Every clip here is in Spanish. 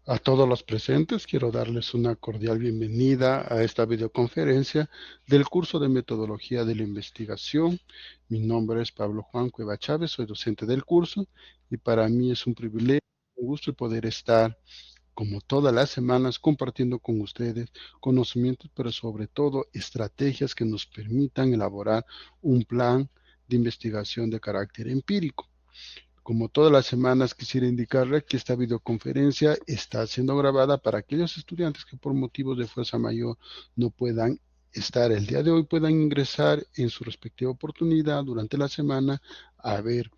A todos los presentes quiero darles una cordial bienvenida a esta videoconferencia del curso de Metodología de la Investigación. Mi nombre es Pablo Juan Cueva Chávez, soy docente del curso y para mí es un privilegio, un gusto poder estar como todas las semanas compartiendo con ustedes conocimientos, pero sobre todo estrategias que nos permitan elaborar un plan de investigación de carácter empírico. Como todas las semanas, quisiera indicarle que esta videoconferencia está siendo grabada para aquellos estudiantes que por motivos de fuerza mayor no puedan estar el día de hoy, puedan ingresar en su respectiva oportunidad durante la semana a ver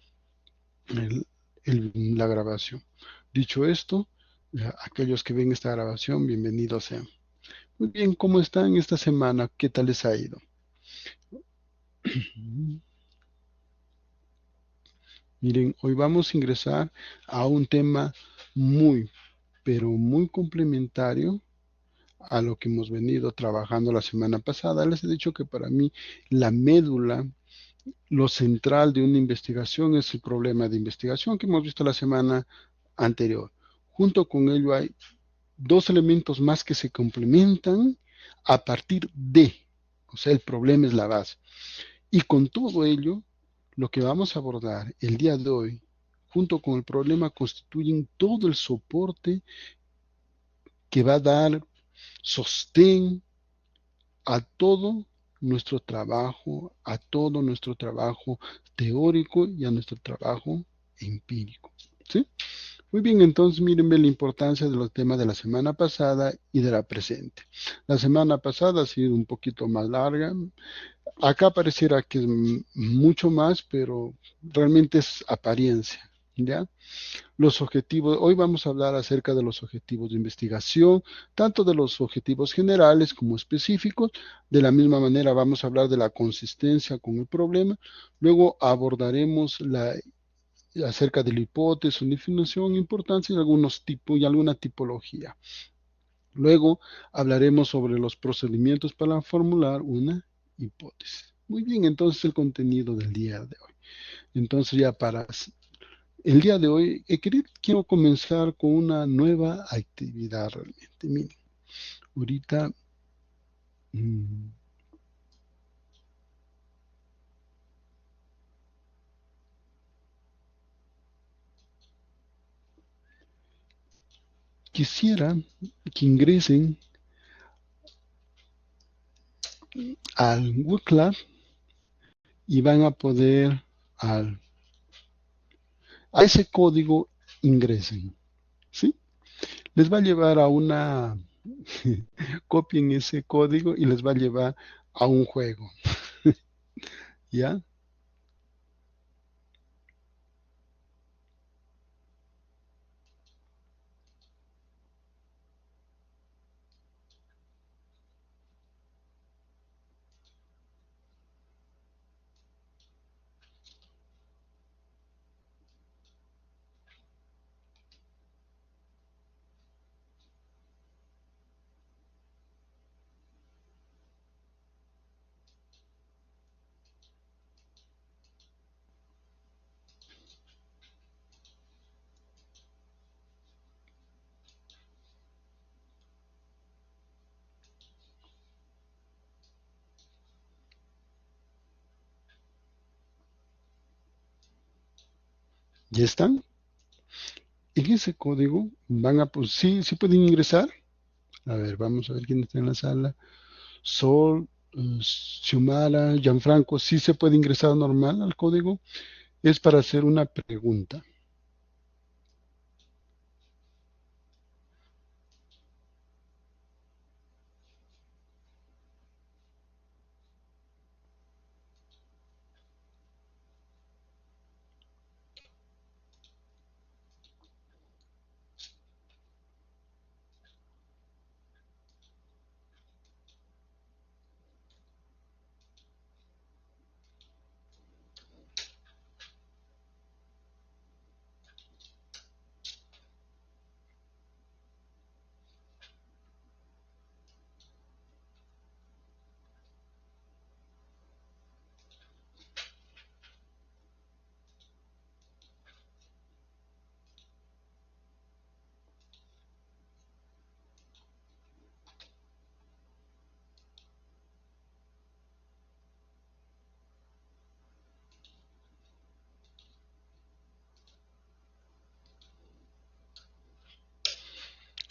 el- la grabación. Dicho esto, aquellos que ven esta grabación, bienvenidos sean. Muy bien, ¿cómo están esta semana? ¿Qué tal les ha ido? Miren, hoy vamos a ingresar a un tema muy, pero muy complementario a lo que hemos venido trabajando la semana pasada. Les he dicho que para mí la médula, lo central de una investigación es el problema de investigación que hemos visto la semana anterior. Junto con ello hay dos elementos más que se complementan a partir de, o sea, el problema es la base. Y con todo ello, lo que vamos a abordar el día de hoy, junto con el problema, constituyen todo el soporte que va a dar sostén a todo nuestro trabajo teórico y a nuestro trabajo empírico. ¿Sí? Muy bien, entonces mírenme la importancia de los temas de la semana pasada y de la presente. La semana pasada ha sido un poquito más larga. Acá pareciera que es mucho más, pero realmente es apariencia. ¿Ya? Los objetivos, hoy vamos a hablar acerca de los objetivos de investigación, tanto de los objetivos generales como específicos. De la misma manera vamos a hablar de la consistencia con el problema. Luego abordaremos acerca de la hipótesis, definición, importancia y algunos tipos y alguna tipología. Luego hablaremos sobre los procedimientos para formular una hipótesis. Muy bien, entonces el contenido del día de hoy. Entonces ya para el día de hoy quiero comenzar con una nueva actividad realmente. Miren, ahorita mm, quisiera que ingresen al Google Class y van a poder a ese código ingresen, ¿sí? Les va a llevar a una, copien ese código y les va a llevar a un juego, ¿ya? ¿Ya están? En ese código van a, pues sí, sí pueden ingresar. A ver, vamos a ver quién está en la sala. Sol, Xiomara, Gianfranco, sí se puede ingresar normal al código. Es para hacer una pregunta.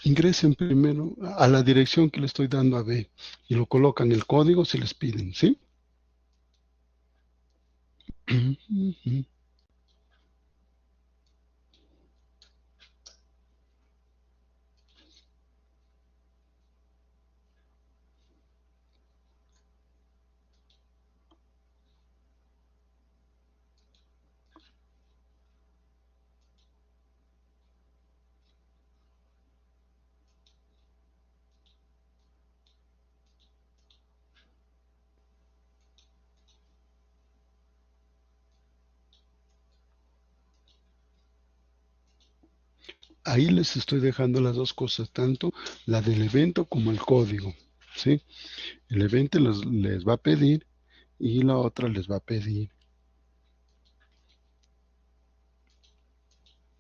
Ingresen primero a la dirección que le estoy dando a B y lo colocan el código si les piden, ¿sí? Ahí les estoy dejando las dos cosas, tanto la del evento como el código, ¿sí? El evento les va a pedir y la otra les va a pedir.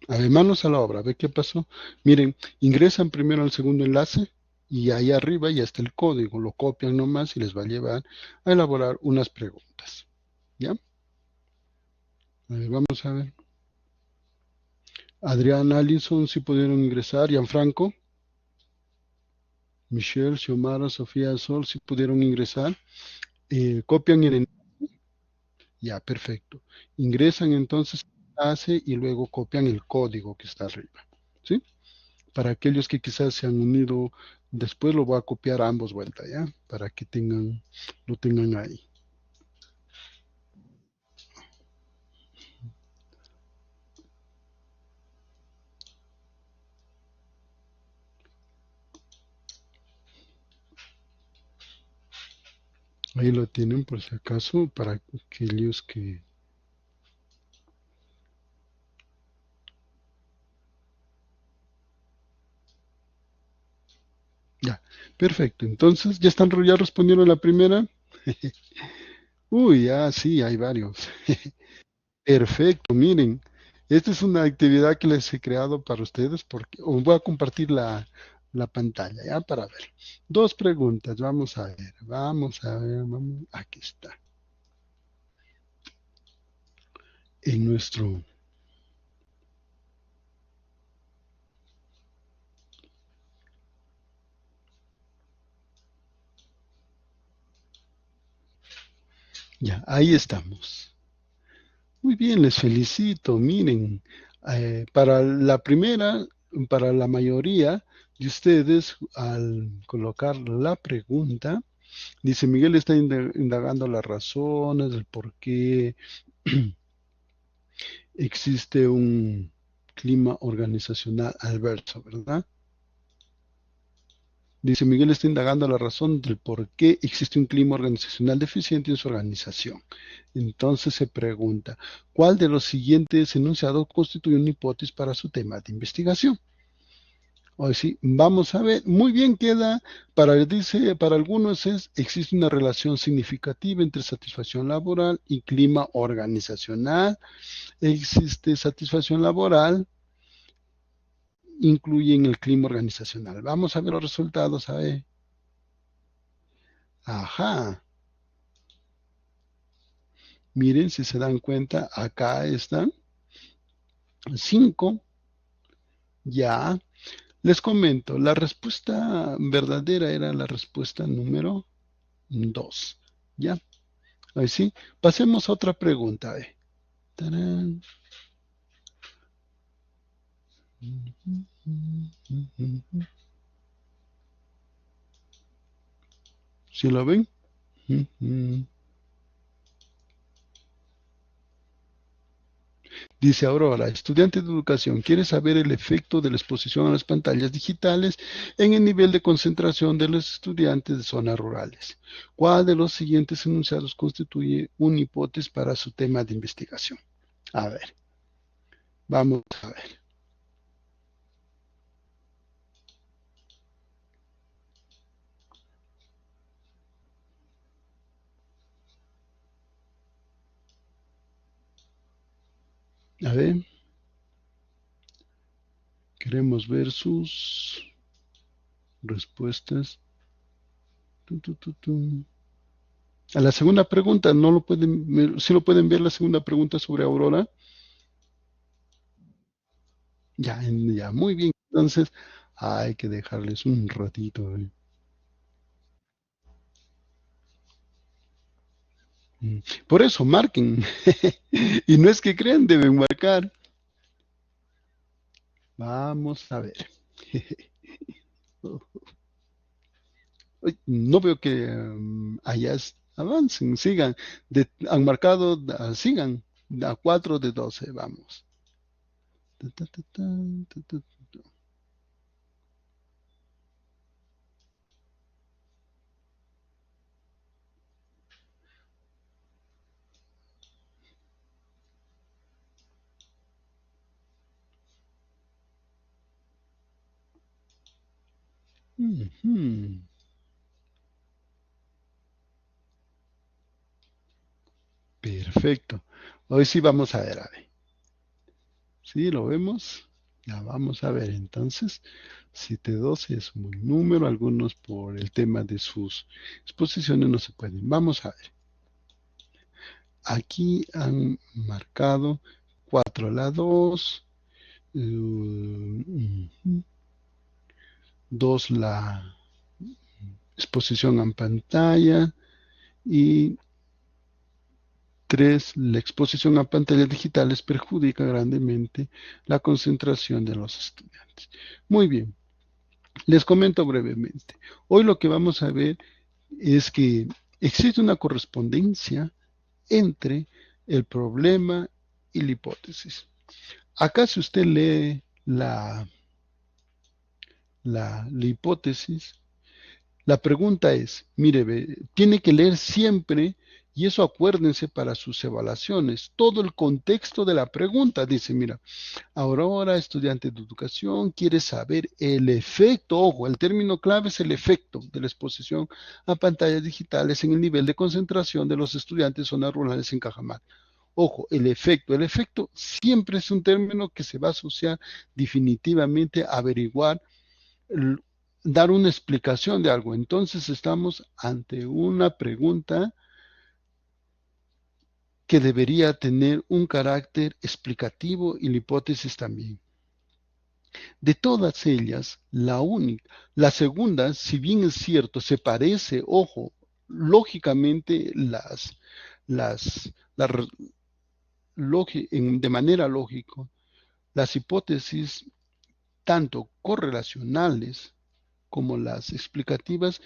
A ver, manos a la obra, ve qué pasó. Miren, ingresan primero al segundo enlace y ahí arriba ya está el código. Lo copian nomás y les va a llevar a elaborar unas preguntas. ¿Ya? A ver, vamos a ver. Adrián, Allison, si pudieron ingresar. Gianfranco, Michelle, Xiomara, Sofía, Sol, si pudieron ingresar. Copian el Ya, perfecto. Ingresan entonces al enlace y luego copian el código que está arriba. ¿Sí? Para aquellos que quizás se han unido después, lo voy a copiar a ambos vueltas, ¿ya? Para que lo tengan ahí. Ahí lo tienen por si acaso, para aquellos que... Ya, perfecto. Entonces, ¿ya respondieron la primera? Uy, ya, sí, hay varios. Perfecto, miren, esta es una actividad que les he creado para ustedes porque os voy a compartir la pantalla, ¿ya? Para ver. Dos preguntas, vamos a ver, aquí está. En nuestro, ya, ahí estamos. Muy bien, les felicito. Miren, para la primera, para la mayoría de ustedes, al colocar la pregunta, dice Miguel está indagando las razones del por qué existe un clima organizacional adverso, ¿verdad? Dice Miguel está indagando la razón del por qué existe un clima organizacional deficiente en su organización. Entonces se pregunta, ¿cuál de los siguientes enunciados constituye una hipótesis para su tema de investigación? Hoy sí, vamos a ver, muy bien queda, dice, para algunos existe una relación significativa entre satisfacción laboral y clima organizacional. Existe satisfacción laboral, incluye en el clima organizacional. Vamos a ver los resultados, a ver. Ajá, miren si se dan cuenta, acá están 5. Ya, les comento, la respuesta verdadera era la respuesta número 2. Ya, ahí sí. Pasemos a otra pregunta. Tarán. ¿Sí lo ven? Dice Aurora, estudiante de educación, quiere saber el efecto de la exposición a las pantallas digitales en el nivel de concentración de los estudiantes de zonas rurales. ¿Cuál de los siguientes enunciados constituye una hipótesis para su tema de investigación? A ver, vamos a ver. A ver, queremos ver sus respuestas. A la segunda pregunta, ¿no lo pueden, sí lo pueden ver la segunda pregunta sobre Aurora? Ya, ya, muy bien. Entonces, Hay que dejarles un ratito. Por eso, marquen. Y no es que crean, deben marcar. Vamos a ver. No veo que avancen, sigan. Han marcado, sigan. A 4 de 12, vamos. Ta, ta, ta, ta, ta, ta. Ujú. Perfecto. Hoy sí vamos a ver, a ver. ¿Sí lo vemos? Ya vamos a ver. Entonces, 712 es un buen número. Algunos por el tema de sus exposiciones no se pueden. Vamos a ver. Aquí han marcado 4 a la 2, 2 la exposición en pantalla y 3 la exposición a pantallas digitales perjudica grandemente la concentración de los estudiantes. Muy bien, les comento brevemente. Hoy lo que vamos a ver es que existe una correspondencia entre el problema y la hipótesis. Acá si usted lee la hipótesis, la pregunta es, mire, tiene que leer siempre, y eso acuérdense para sus evaluaciones, todo el contexto de la pregunta. Dice, mira, Aurora, estudiante de educación, quiere saber el efecto, ojo, el término clave es el efecto de la exposición a pantallas digitales en el nivel de concentración de los estudiantes de zonas rurales en Cajamarca. Ojo, el efecto siempre es un término que se va a asociar definitivamente a averiguar, dar una explicación de algo. Entonces estamos ante una pregunta que debería tener un carácter explicativo y la hipótesis también. De todas ellas, la segunda, si bien es cierto, se parece, ojo, lógicamente las de manera lógica, las hipótesis tanto correlacionales como las explicativas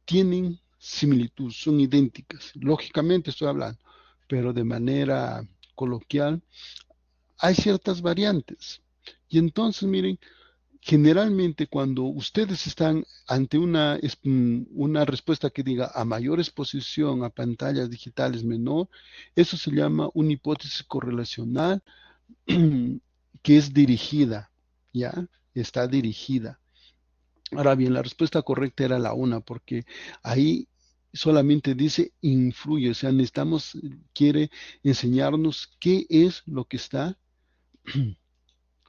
tienen similitud, son idénticas. Lógicamente estoy hablando, pero de manera coloquial hay ciertas variantes. Y entonces, miren, generalmente cuando ustedes están ante una respuesta que diga a mayor exposición a pantallas digitales menor, eso se llama una hipótesis correlacional que es dirigida, ¿ya? Está dirigida. Ahora bien, la respuesta correcta era la una, porque ahí solamente dice influye, o sea, quiere enseñarnos qué es lo que está,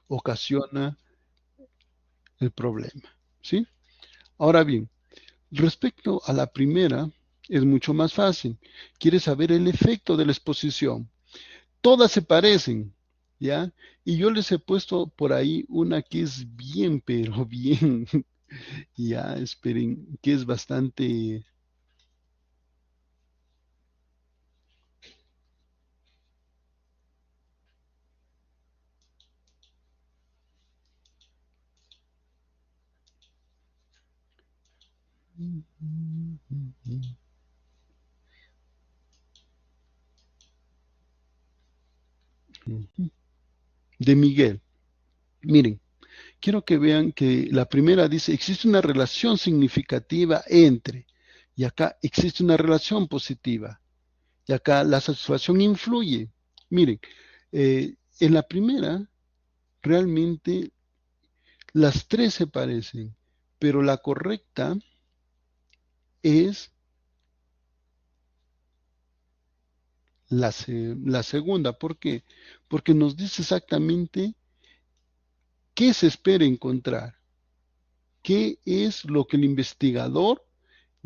ocasiona el problema, ¿sí? Ahora bien, respecto a la primera, es mucho más fácil. Quiere saber el efecto de la exposición. Todas se parecen, ¿ya? Y yo les he puesto por ahí una que es bien, pero bien, ya, esperen, que es bastante. De Miguel. Miren, quiero que vean que la primera dice, existe una relación significativa entre, y acá existe una relación positiva, y acá la satisfacción influye. Miren, en la primera, realmente las tres se parecen, pero la correcta es la segunda. ¿Por qué? Porque nos dice exactamente qué se espera encontrar, qué es lo que el investigador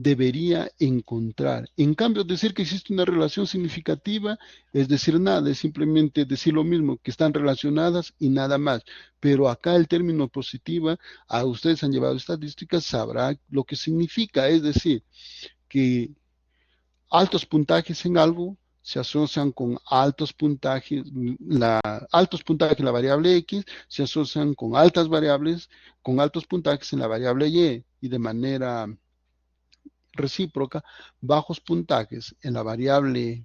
debería encontrar. En cambio, decir que existe una relación significativa es decir nada, es simplemente decir lo mismo, que están relacionadas y nada más. Pero acá el término positiva, a ustedes han llevado estadísticas, sabrá lo que significa, es decir, que altos puntajes en algo se asocian con altos puntajes, altos puntajes en la variable X se asocian con altas variables, con altos puntajes en la variable Y de manera recíproca, bajos puntajes en la variable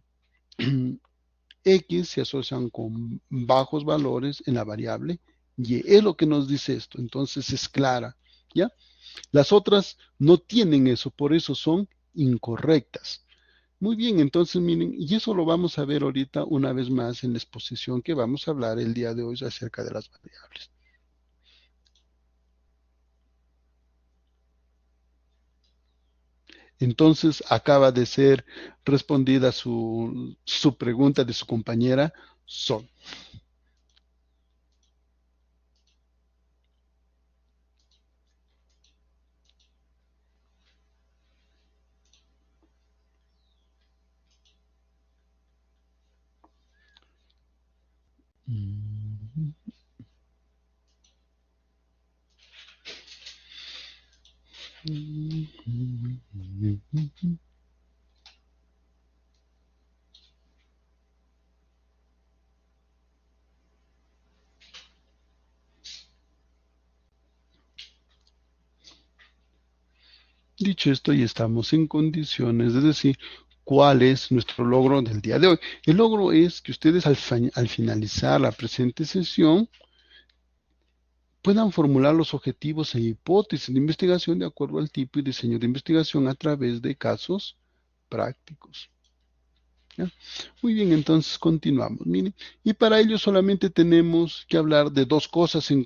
X se asocian con bajos valores en la variable Y. Es lo que nos dice esto, entonces es clara, ¿ya? Las otras no tienen eso, por eso son incorrectas. Muy bien, entonces miren, y eso lo vamos a ver ahorita una vez más en la exposición que vamos a hablar el día de hoy acerca de las variables. Entonces acaba de ser respondida su pregunta de su compañera Sol. Dicho esto, ya estamos en condiciones de decir cuál es nuestro logro del día de hoy. El logro es que ustedes al finalizar la presente sesión puedan formular los objetivos e hipótesis de investigación de acuerdo al tipo y diseño de investigación a través de casos prácticos. ¿Ya? Muy bien, entonces continuamos. Miren, y para ello solamente tenemos que hablar de dos cosas en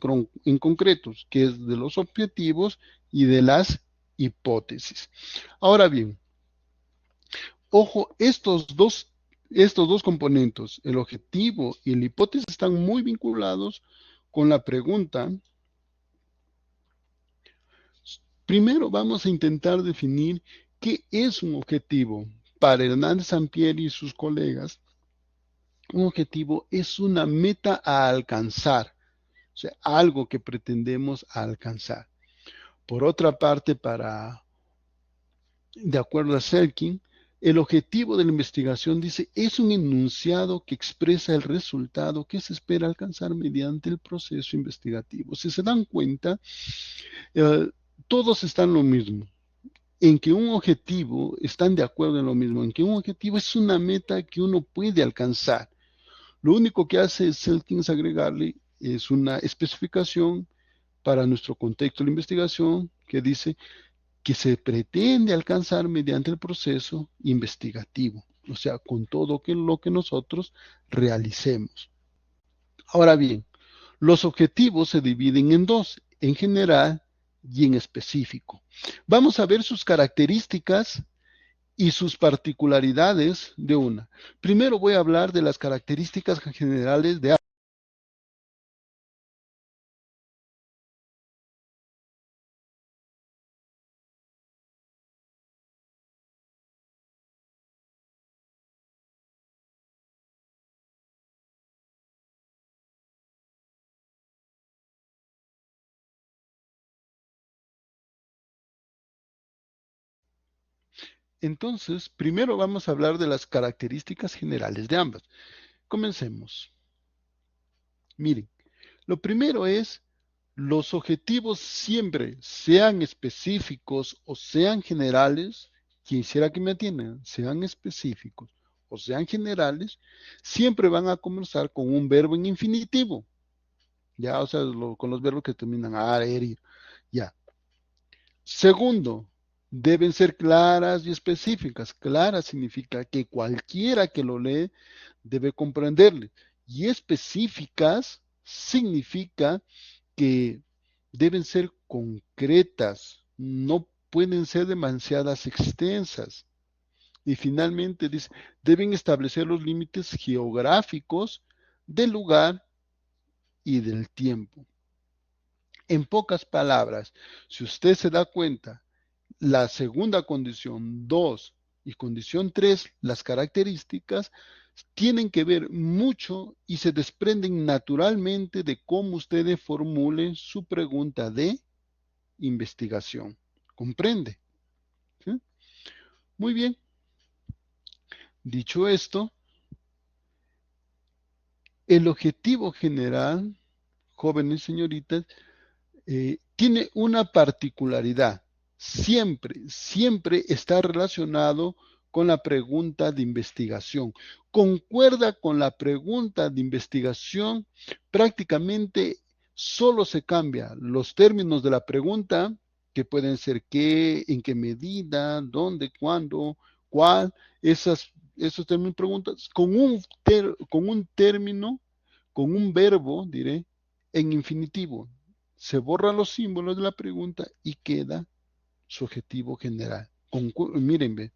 concretos, que es de los objetivos y de las hipótesis. Ahora bien, ojo, estos dos componentes, el objetivo y la hipótesis, están muy vinculados con la pregunta. Primero vamos a intentar definir qué es un objetivo. Para Hernández Sampieri y sus colegas, un objetivo es una meta a alcanzar, o sea, algo que pretendemos alcanzar. Por otra parte, de acuerdo a Selkin, el objetivo de la investigación, dice, es un enunciado que expresa el resultado que se espera alcanzar mediante el proceso investigativo. Si se dan cuenta, eh, todos están lo mismo, en que un objetivo, están de acuerdo en lo mismo, en que un objetivo es una meta que uno puede alcanzar. Lo único que hace Selkin es agregarle es una especificación para nuestro contexto de investigación que dice que se pretende alcanzar mediante el proceso investigativo, o sea, con todo lo que nosotros realicemos. Ahora bien, los objetivos se dividen en dos, en general y en específico. Vamos a ver sus características y sus particularidades de una. Primero voy a hablar de las características generales de Entonces, primero vamos a hablar de las características generales de ambas. Comencemos. Miren, lo primero es, los objetivos siempre, sean específicos o sean generales, quisiera que me atiendan, sean específicos o sean generales, siempre van a comenzar con un verbo en infinitivo. Ya, o sea, con los verbos que terminan a, er, ir, ya. Segundo, deben ser claras y específicas. Claras significa que cualquiera que lo lee debe comprenderle. Y específicas significa que deben ser concretas, no pueden ser demasiadas extensas. Y finalmente dice, deben establecer los límites geográficos del lugar y del tiempo. En pocas palabras, si usted se da cuenta, la segunda condición, 2, y condición 3, las características, tienen que ver mucho y se desprenden naturalmente de cómo ustedes formulen su pregunta de investigación. ¿Comprende? ¿Sí? Muy bien. Dicho esto, el objetivo general, jóvenes señoritas, tiene una particularidad. Siempre está relacionado con la pregunta de investigación. Concuerda con la pregunta de investigación, prácticamente solo se cambia los términos de la pregunta, que pueden ser qué, en qué medida, dónde, cuándo, cuál, esos términos preguntas, con un término, con un verbo, diré, en infinitivo. Se borran los símbolos de la pregunta y queda su objetivo general. Miren, ve,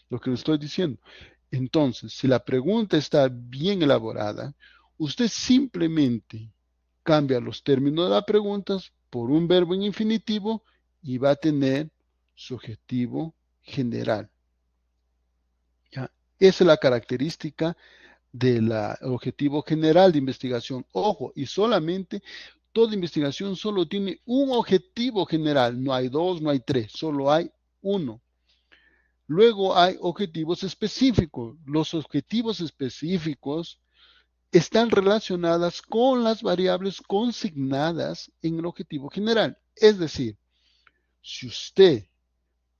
lo que les estoy diciendo. Entonces, si la pregunta está bien elaborada, usted simplemente cambia los términos de las preguntas por un verbo en infinitivo y va a tener su objetivo general. ¿Ya? Esa es la característica del objetivo general de investigación. Ojo, y solamente toda investigación solo tiene un objetivo general. No hay dos, no hay tres, solo hay uno. Luego hay objetivos específicos. Los objetivos específicos están relacionadas con las variables consignadas en el objetivo general. Es decir, si usted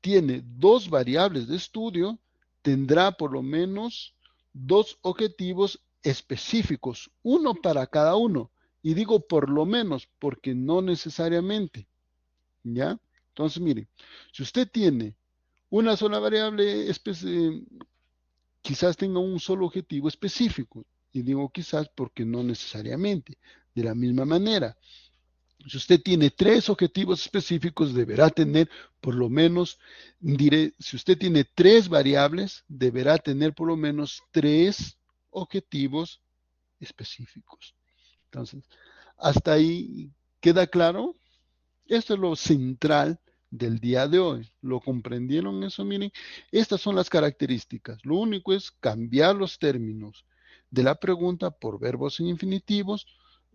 tiene dos variables de estudio, tendrá por lo menos dos objetivos específicos, uno para cada uno. Y digo por lo menos porque no necesariamente, ¿ya? Entonces, miren, si usted tiene una sola variable, quizás tenga un solo objetivo específico. Y digo quizás porque no necesariamente. De la misma manera, si usted tiene tres objetivos específicos, deberá tener por lo menos, diré, si usted tiene tres variables, deberá tener por lo menos tres objetivos específicos. Entonces, hasta ahí queda claro. Esto es lo central del día de hoy. ¿Lo comprendieron eso? Miren, estas son las características. Lo único es cambiar los términos de la pregunta por verbos en infinitivos.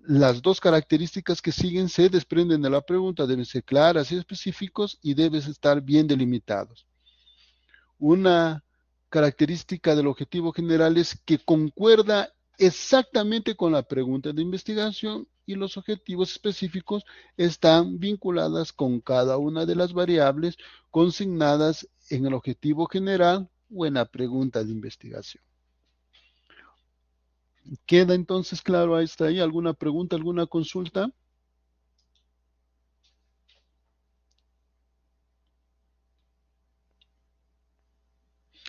Las dos características que siguen se desprenden de la pregunta, deben ser claras y específicos y deben estar bien delimitados. Una característica del objetivo general es que concuerda exactamente con la pregunta de investigación y los objetivos específicos están vinculadas con cada una de las variables consignadas en el objetivo general o en la pregunta de investigación. ¿Queda entonces claro hasta ahí? ¿Alguna pregunta, alguna consulta?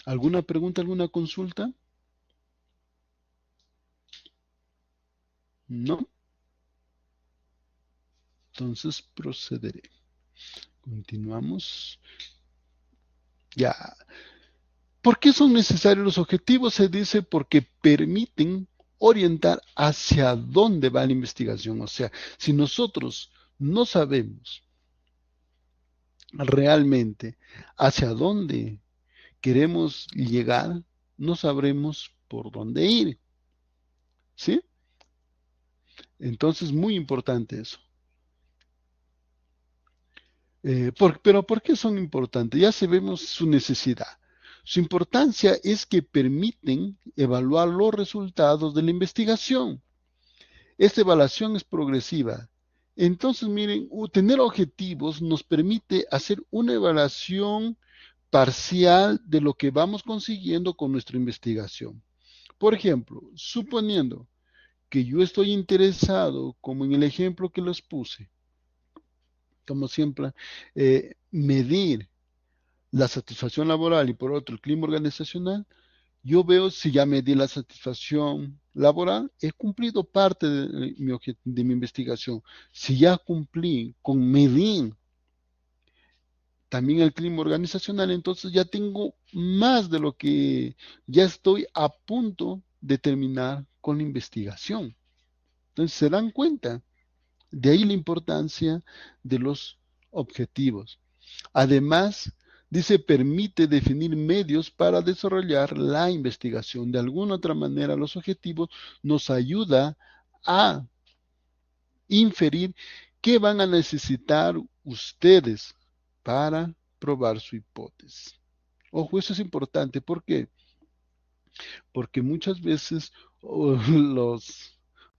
¿Alguna pregunta, alguna consulta? No. Entonces procederé. Continuamos. Ya. ¿Por qué son necesarios los objetivos? Se dice porque permiten orientar hacia dónde va la investigación. O sea, si nosotros no sabemos realmente hacia dónde queremos llegar, no sabremos por dónde ir. ¿Sí? Entonces, muy importante eso. Pero ¿por qué son importantes? Ya sabemos su necesidad. Su importancia es que permiten evaluar los resultados de la investigación. Esta evaluación es progresiva. Entonces, miren, tener objetivos nos permite hacer una evaluación parcial de lo que vamos consiguiendo con nuestra investigación. Por ejemplo, suponiendo que yo estoy interesado, como en el ejemplo que les puse, como siempre, medir la satisfacción laboral y por otro el clima organizacional, yo veo si ya medí la satisfacción laboral, he cumplido parte de mi investigación. Si ya cumplí con medir también el clima organizacional, entonces ya tengo más de lo que ya estoy a punto de terminar con la investigación. Entonces se dan cuenta, de ahí la importancia de los objetivos. Además, Dice, permite definir medios para desarrollar la investigación. De alguna otra manera, los objetivos nos ayuda a inferir qué van a necesitar ustedes para probar su hipótesis. Ojo, eso es importante. ¿Por qué? Porque muchas veces los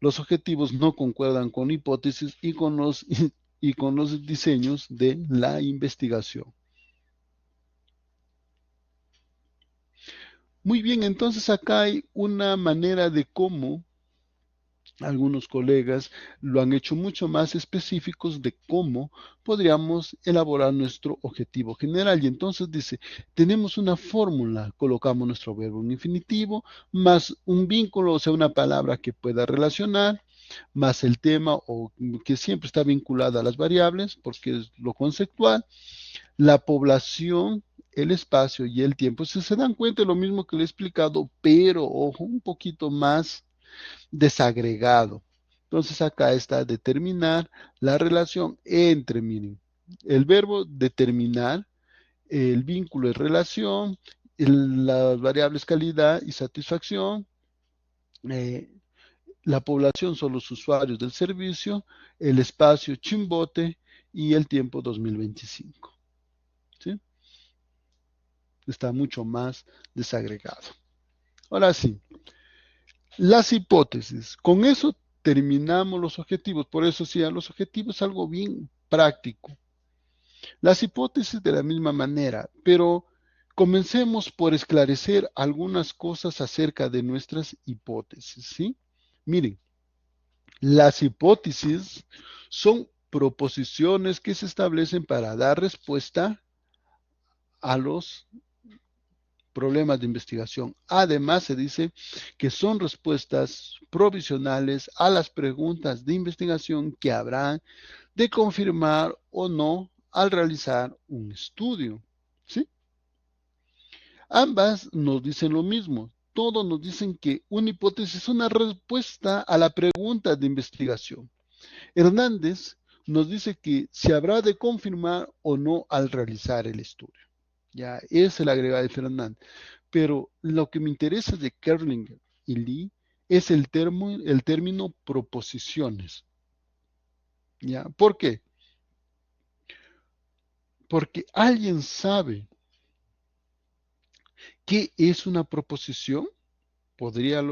objetivos no concuerdan con hipótesis y con los diseños de la investigación. Muy bien, entonces acá hay una manera de cómo algunos colegas lo han hecho mucho más específicos de cómo podríamos elaborar nuestro objetivo general. Y entonces dice, tenemos una fórmula, colocamos nuestro verbo en infinitivo, más un vínculo, o sea, una palabra que pueda relacionar, más el tema o que siempre está vinculada a las variables, porque es lo conceptual, la población, el espacio y el tiempo. Si se dan cuenta, lo mismo que le he explicado, pero ojo, un poquito más desagregado. Entonces acá está determinar la relación entre, miren, el verbo determinar, el vínculo de relación, las variables calidad y satisfacción, eh, la población son los usuarios del servicio, el espacio Chimbote y el tiempo 2025. ¿Sí? Está mucho más desagregado. Ahora sí, las hipótesis. Con eso terminamos los objetivos. Por eso sí, a los objetivos es algo bien práctico. Las hipótesis de la misma manera, pero comencemos por esclarecer algunas cosas acerca de nuestras hipótesis, ¿sí? Miren, las hipótesis son proposiciones que se establecen para dar respuesta a los problemas de investigación. Además, se dice que son respuestas provisionales a las preguntas de investigación que habrán de confirmar o no al realizar un estudio. ¿Sí? Ambas nos dicen lo mismo. Todos nos dicen que una hipótesis es una respuesta a la pregunta de investigación. Hernández nos dice que se habrá de confirmar o no al realizar el estudio. Ya, es el agregado de Fernández. Pero lo que me interesa de Kerlinger y Lee es el término proposiciones. ¿Ya? ¿Por qué? Porque alguien sabe qué es una proposición, podría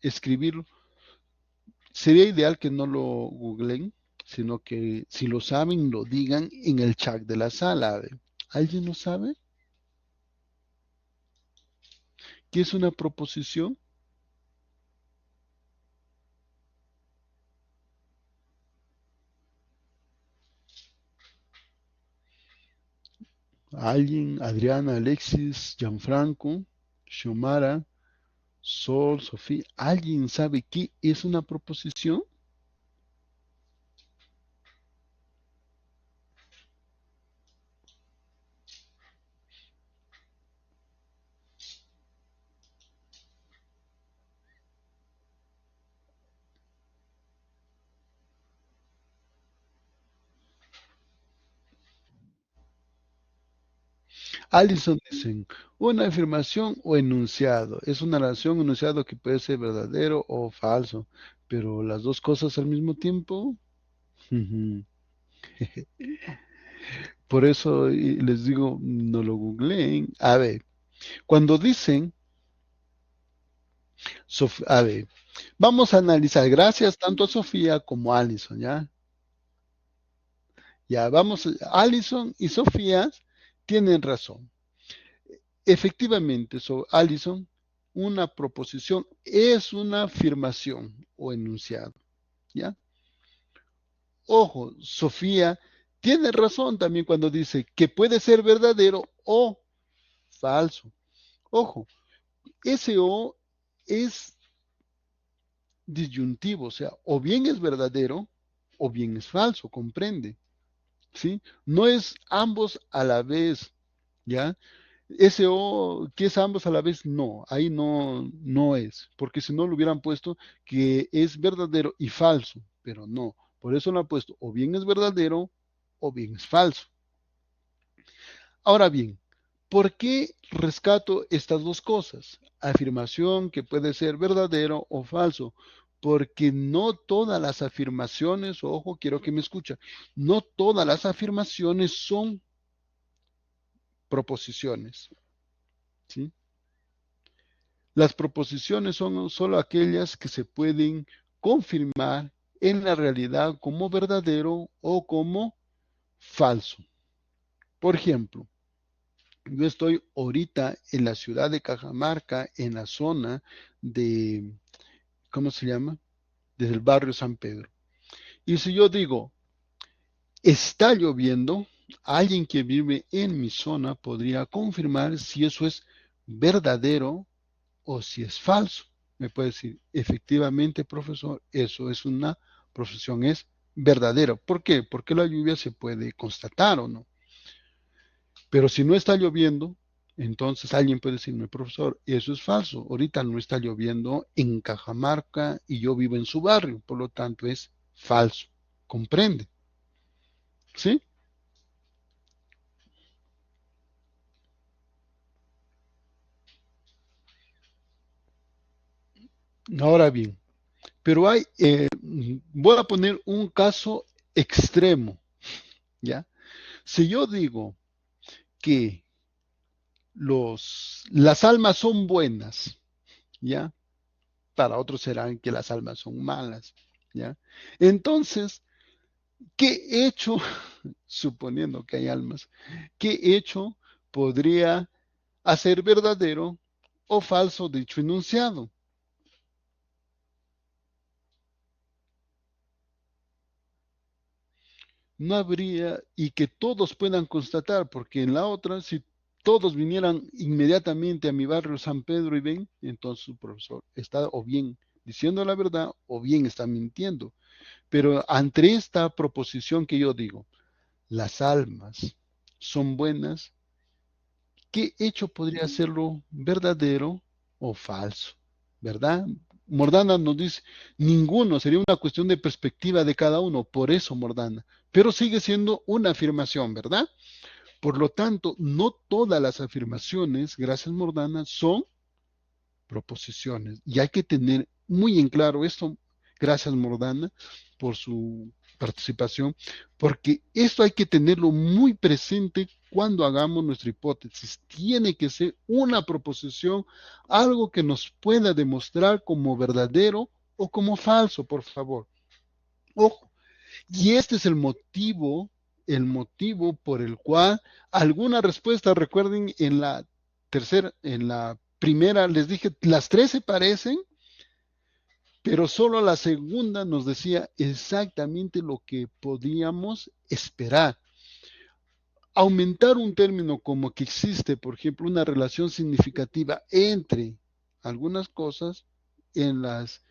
escribirlo. Sería ideal que no lo googleen, sino que si lo saben, lo digan en el chat de la sala. ¿Alguien lo sabe? ¿Qué es una proposición? ¿Alguien? Adriana, Alexis, Gianfranco, Xiomara, Sol, Sofía. ¿Alguien sabe qué es una proposición? Allison dicen, una afirmación o enunciado. Es una oración, enunciado que puede ser verdadero o falso, pero las dos cosas al mismo tiempo. Ujú. Por eso les digo, no lo googleen. A ver, cuando dicen, a ver, vamos a analizar, gracias tanto a Sofía como a Allison, ¿ya? Ya, vamos, Allison y Sofía tienen razón. Efectivamente, Allison, una proposición es una afirmación o enunciado, ¿ya? Ojo, Sofía tiene razón también cuando dice que puede ser verdadero o falso. Ojo, ese o es disyuntivo, o sea, o bien es verdadero o bien es falso, comprende, ¿sí? No es ambos a la vez, ¿ya? Ese o que es ambos a la vez, no, ahí no es, porque si no lo hubieran puesto que es verdadero y falso, pero no, por eso lo han puesto, o bien es verdadero o bien es falso. Ahora bien, ¿Por qué rescato estas dos cosas? Afirmación que puede ser verdadero o falso, porque no todas las afirmaciones, ojo, quiero que me escuchen, no todas las afirmaciones son proposiciones, ¿sí? Las proposiciones son solo aquellas que se pueden confirmar en la realidad como verdadero o como falso. Por ejemplo, yo estoy ahorita en la ciudad de Cajamarca, en la zona de, ¿cómo se llama? Desde el barrio San Pedro. Y si yo digo, está lloviendo, alguien que vive en mi zona podría confirmar si eso es verdadero o si es falso. Me puede decir, efectivamente, profesor, eso es una profesión, es verdadera. ¿Por qué? Porque la lluvia se puede constatar o no. Pero si no está lloviendo, entonces alguien puede decirme, profesor, eso es falso. Ahorita no está lloviendo en Cajamarca y yo vivo en su barrio, por lo tanto es falso. ¿Comprende? ¿Sí? Ahora bien, pero voy a poner un caso extremo, ¿ya? Si yo digo que las almas son buenas, ¿ya? Para otros serán que las almas son malas, ¿ya? Entonces, ¿qué hecho, suponiendo que hay almas, qué hecho podría hacer verdadero o falso dicho enunciado? No habría, y que todos puedan constatar, porque en la otra, si todos vinieran inmediatamente a mi barrio San Pedro y ven, entonces su profesor está o bien diciendo la verdad o bien está mintiendo. Pero ante esta proposición que yo digo, las almas son buenas, ¿qué hecho podría hacerlo verdadero o falso? ¿Verdad? Mordana nos dice, ninguno, sería una cuestión de perspectiva de cada uno, por eso Mordana, pero sigue siendo una afirmación, ¿verdad? Por lo tanto, no todas las afirmaciones, gracias Mordana, son proposiciones. Y hay que tener muy en claro esto, gracias Mordana por su participación, porque esto hay que tenerlo muy presente cuando hagamos nuestra hipótesis. Tiene que ser una proposición, algo que nos pueda demostrar como verdadero o como falso, por favor. Ojo, y este es el motivo por el cual alguna respuesta, recuerden, en la tercera, en la primera les dije, las tres se parecen, pero solo la segunda nos decía exactamente lo que podíamos esperar. Aumentar un término como que existe, por ejemplo, una relación significativa entre algunas cosas en las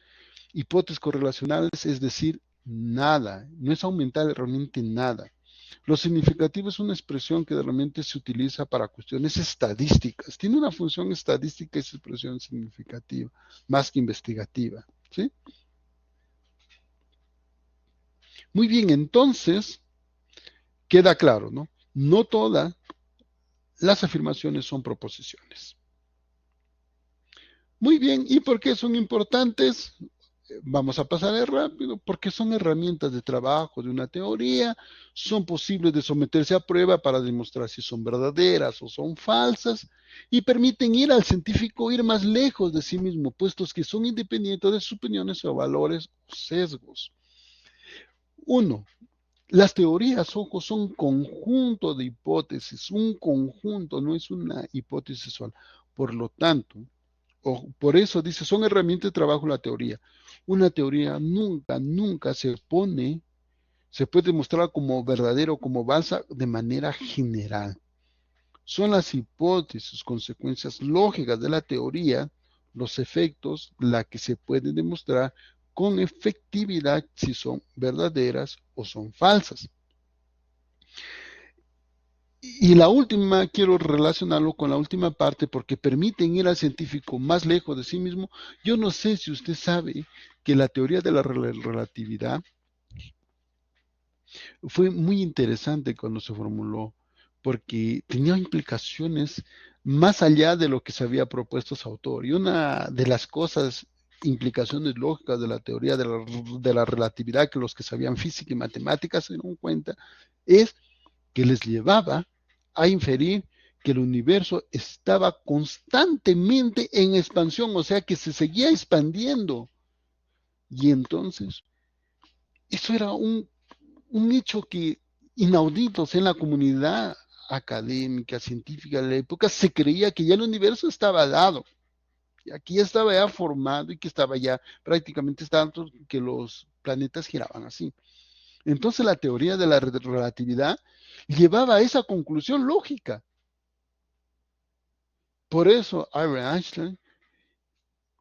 hipótesis correlacionales, es decir, nada, no es aumentar realmente nada. Lo significativo es una expresión que realmente se utiliza para cuestiones estadísticas. Tiene una función estadística esa expresión significativa, más que investigativa. ¿Sí? Muy bien, entonces queda claro, ¿no? No todas las afirmaciones son proposiciones. Muy bien, ¿y por qué son importantes? Vamos a pasar rápido, porque son herramientas de trabajo de una teoría, son posibles de someterse a prueba para demostrar si son verdaderas o son falsas, y permiten ir al científico ir más lejos de sí mismo, puestos que son independientes de sus opiniones o valores o sesgos. Uno, las teorías, ojo, son un conjunto de hipótesis, un conjunto, no es una hipótesis sola. Por lo tanto, por eso dice, son herramientas de trabajo la teoría. Una teoría nunca se puede mostrar como verdadero o como falsa de manera general. Son las hipótesis, consecuencias lógicas de la teoría, los efectos, la que se pueden demostrar con efectividad si son verdaderas o son falsas. Y la última, quiero relacionarlo con la última parte porque permiten ir al científico más lejos de sí mismo. Yo no sé si usted sabe que la teoría de la relatividad fue muy interesante cuando se formuló, porque tenía implicaciones más allá de lo que se había propuesto su autor. Y una de las cosas, implicaciones lógicas de la teoría de la relatividad que los que sabían física y matemáticas se dieron cuenta, es que les llevaba a inferir que el universo estaba constantemente en expansión, o sea que se seguía expandiendo. Y entonces, eso era un hecho que inaudito, o sea, en la comunidad académica, científica de la época, se creía que ya el universo estaba dado, aquí ya estaba ya formado y que estaba ya prácticamente tanto que los planetas giraban así. Entonces la teoría de la relatividad llevaba a esa conclusión lógica. Por eso Albert Einstein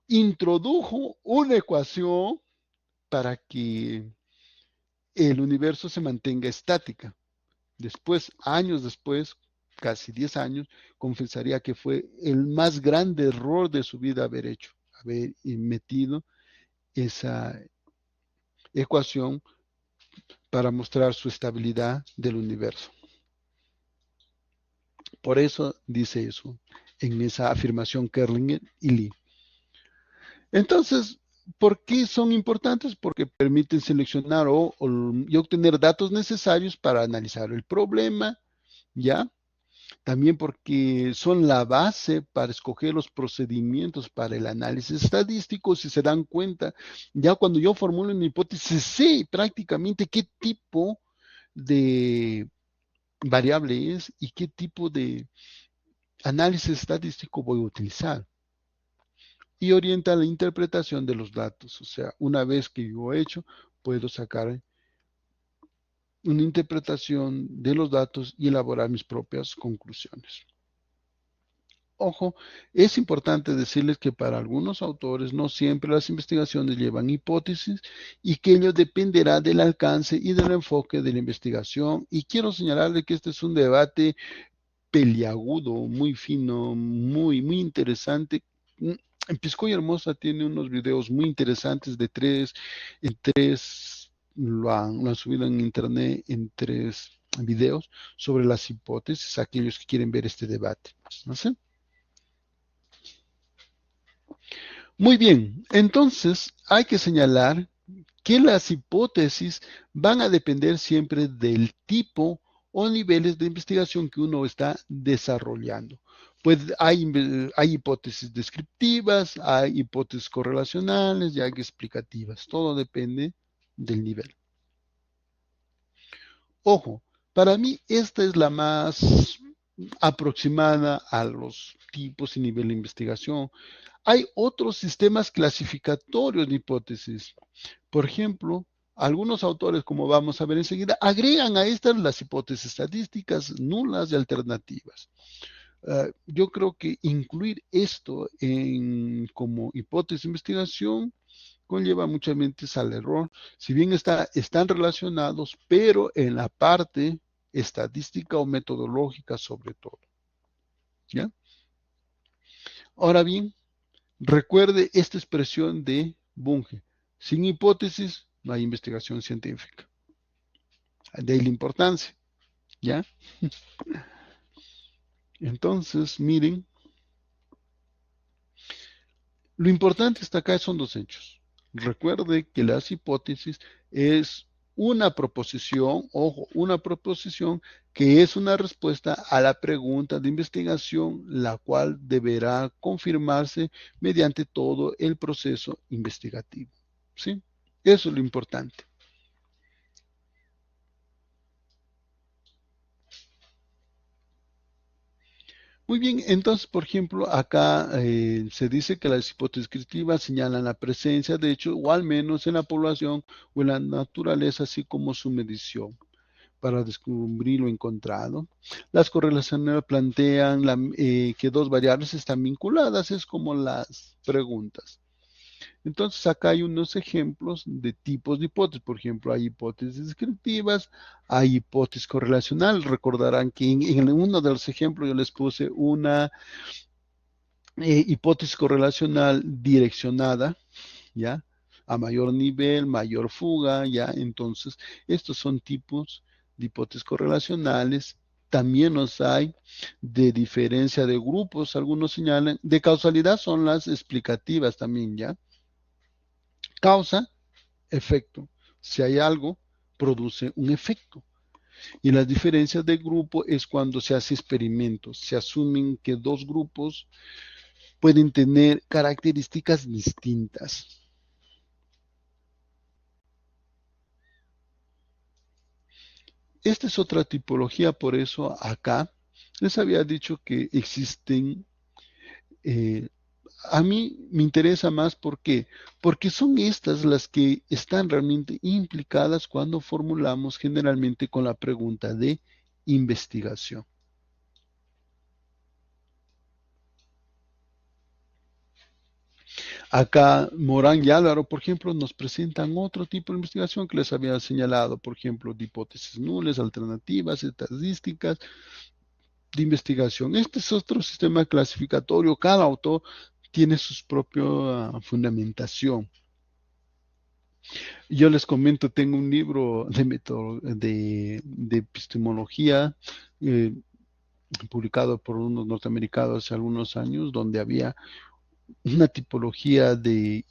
introdujo una ecuación para que el universo se mantenga estática. Después, años después, casi 10 años, confesaría que fue el más grande error de su vida haber metido esa ecuación para mostrar su estabilidad del universo. Por eso dice eso en esa afirmación Kerlinger y Lee. Entonces, ¿por qué son importantes? Porque permiten seleccionar y obtener datos necesarios para analizar el problema, ¿ya? También porque son la base para escoger los procedimientos para el análisis estadístico. Si se dan cuenta, ya cuando yo formulo una hipótesis, sé prácticamente qué tipo de variable es y qué tipo de análisis estadístico voy a utilizar. Y orienta la interpretación de los datos. O sea, una vez que yo he hecho, puedo sacar una interpretación de los datos y elaborar mis propias conclusiones. Ojo, es importante decirles que para algunos autores no siempre las investigaciones llevan hipótesis y que ello dependerá del alcance y del enfoque de la investigación. Y quiero señalarle que este es un debate peliagudo, muy fino, muy interesante. Pisco y Hermosa tiene unos videos muy interesantes en tres, lo han subido en internet en 3 videos sobre las hipótesis, aquellos que quieren ver este debate. ¿No sé? Muy bien, entonces hay que señalar que las hipótesis van a depender siempre del tipo o niveles de investigación que uno está desarrollando. Pues hay hipótesis descriptivas, hay hipótesis correlacionales y hay explicativas. Todo depende del nivel. Ojo, para mí esta es la más aproximada a los tipos y nivel de investigación. Hay otros sistemas clasificatorios de hipótesis. Por ejemplo, algunos autores, como vamos a ver enseguida, agregan a estas las hipótesis estadísticas nulas y alternativas. Yo creo que incluir esto como hipótesis de investigación conlleva muchas veces al error. Si bien están relacionados, pero en la parte estadística o metodológica sobre todo. ¿Ya? Ahora bien, recuerde esta expresión de Bunge. Sin hipótesis no hay investigación científica. De ahí la importancia. ¿Ya? Entonces, miren, lo importante hasta acá son 2 hechos. Recuerde que las hipótesis es una proposición, ojo, una proposición que es una respuesta a la pregunta de investigación, la cual deberá confirmarse mediante todo el proceso investigativo. ¿Sí? Eso es lo importante. Muy bien, entonces, por ejemplo, acá se dice que las hipótesis descriptivas señalan la presencia de hecho, o al menos en la población o en la naturaleza, así como su medición para descubrir lo encontrado. Las correlaciones plantean que 2 variables están vinculadas, es como las preguntas. Entonces acá hay unos ejemplos de tipos de hipótesis. Por ejemplo, hay hipótesis descriptivas, hay hipótesis correlacional. Recordarán que en uno de los ejemplos yo les puse una hipótesis correlacional direccionada, ¿ya? A mayor nivel, mayor fuga, ¿ya? Entonces, estos son tipos de hipótesis correlacionales También los hay de diferencia de grupos, algunos señalan. De causalidad son las explicativas también, ¿ya? Causa, efecto. Si hay algo, produce un efecto. Y las diferencias de grupo es cuando se hace experimentos. Se asumen que dos grupos pueden tener características distintas. Esta es otra tipología, por eso acá les había dicho que existen, eh, a mí me interesa más, ¿por qué? Porque son estas las que están realmente implicadas cuando formulamos generalmente con la pregunta de investigación. Acá Morán y Álvaro, por ejemplo, nos presentan otro tipo de investigación que les había señalado, por ejemplo, de hipótesis nulas, alternativas, estadísticas de investigación. Este es otro sistema clasificatorio. Cada autor tiene su propia fundamentación. Yo les comento, tengo un libro de epistemología eh, publicado por unos norteamericanos hace algunos años, donde había una tipología de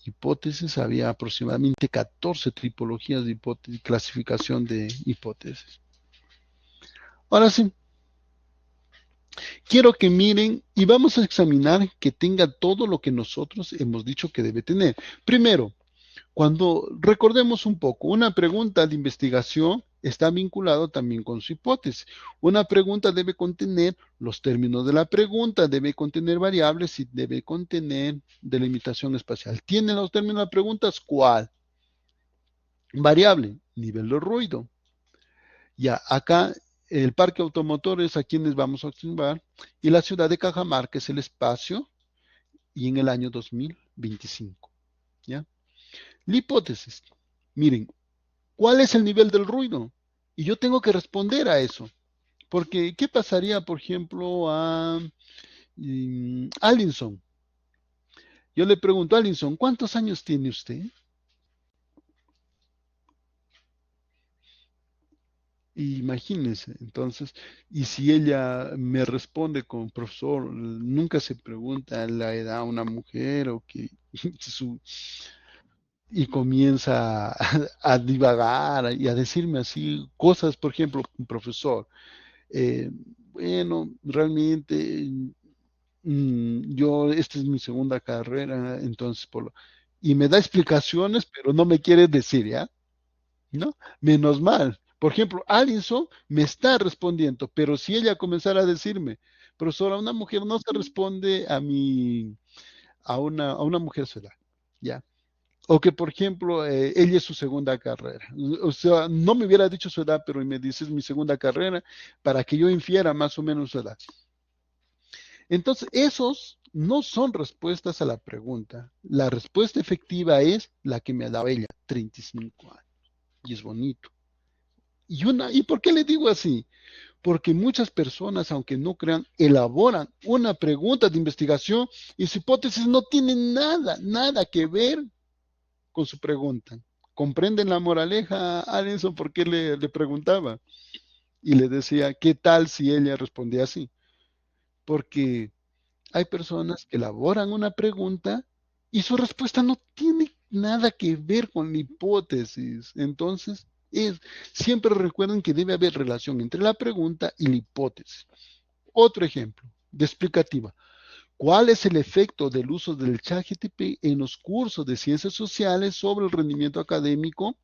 hipótesis, había aproximadamente 14 tipologías de hipótesis, clasificación de hipótesis. Ahora sí, quiero que miren y vamos a examinar que tenga todo lo que nosotros hemos dicho que debe tener. Primero, cuando recordemos un poco, una pregunta de investigación está vinculado también con su hipótesis. Una pregunta debe contener los términos de la pregunta, debe contener variables y debe contener delimitación espacial. ¿Tiene los términos de las preguntas? ¿Cuál? Variable, nivel de ruido. Ya, acá el parque automotor es a quienes vamos a observar y la ciudad de Cajamarca es el espacio y en el año 2025. ¿Ya? La hipótesis. Miren, ¿cuál es el nivel del ruido? Y yo tengo que responder a eso. Porque, ¿qué pasaría, por ejemplo, a Allinson? Yo le pregunto a Allinson, ¿cuántos años tiene usted? Imagínense, entonces, y si ella me responde con profesor, nunca se pregunta la edad a una mujer o que su, y comienza a divagar y a decirme así cosas, por ejemplo, profesor, eh, bueno, realmente yo, esta es mi segunda carrera, entonces, y me da explicaciones, pero no me quiere decir, ¿ya? ¿No? Menos mal. Por ejemplo, Alison me está respondiendo, pero si ella comenzara a decirme, profesora, una mujer no se responde a una mujer su edad, ¿ya? O que, por ejemplo, ella es su segunda carrera. O sea, no me hubiera dicho su edad, pero me dice es mi segunda carrera para que yo infiera más o menos su edad. Entonces, esos no son respuestas a la pregunta. La respuesta efectiva es la que me ha dado ella, 35 años. Y es bonito. ¿Y por qué le digo así? Porque muchas personas, aunque no crean, elaboran una pregunta de investigación y su hipótesis no tiene nada, nada que ver con su pregunta. ¿Comprenden la moraleja, Alenson, por qué le preguntaba? Y le decía, ¿qué tal si ella respondía así? Porque hay personas que elaboran una pregunta y su respuesta no tiene nada que ver con la hipótesis. Entonces, siempre recuerden que debe haber relación entre la pregunta y la hipótesis. Otro ejemplo de explicativa. ¿Cuál es el efecto del uso del ChatGPT en los cursos de ciencias sociales sobre el rendimiento académico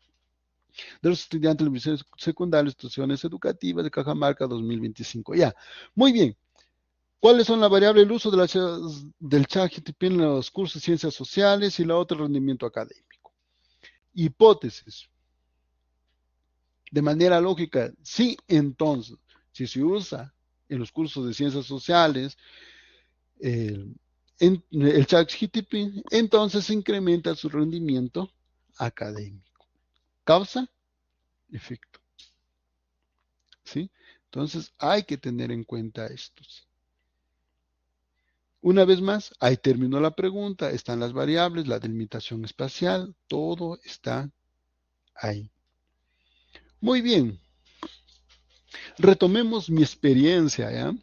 de los estudiantes de los liceos secundarios, instituciones educativas de Cajamarca 2025? Ya, muy bien. ¿Cuáles son las variables del uso del ChatGPT en los cursos de ciencias sociales y la otra rendimiento académico? Hipótesis. De manera lógica, sí, entonces, si se usa en los cursos de ciencias sociales el, el ChatGPT, entonces se incrementa su rendimiento académico. Causa, efecto. ¿Sí? Entonces hay que tener en cuenta estos. Una vez más, ahí terminó la pregunta, están las variables, la delimitación espacial, todo está ahí. Muy bien. Retomemos mi experiencia, ¿ya?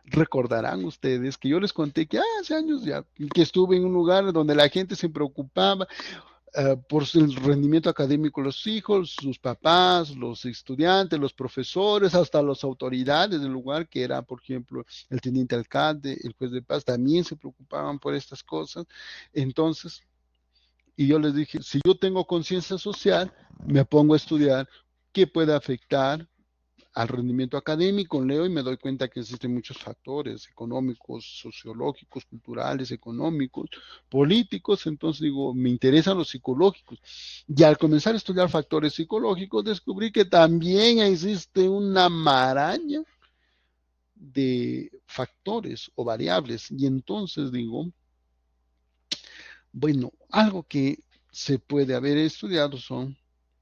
Recordarán ustedes que yo les conté que hace años ya que estuve en un lugar donde la gente se preocupaba por el rendimiento académico de los hijos, sus papás, los estudiantes, los profesores, hasta las autoridades del lugar, que era, por ejemplo, el teniente alcalde, el juez de paz, también se preocupaban por estas cosas. Entonces, y yo les dije, si yo tengo conciencia social, me pongo a estudiar qué puede afectar al rendimiento académico, leo y me doy cuenta que existen muchos factores económicos, sociológicos, culturales, económicos, políticos, entonces digo, me interesan los psicológicos. Y al comenzar a estudiar factores psicológicos, descubrí que también existe una maraña de factores o variables. Y entonces digo, bueno, algo que se puede haber estudiado son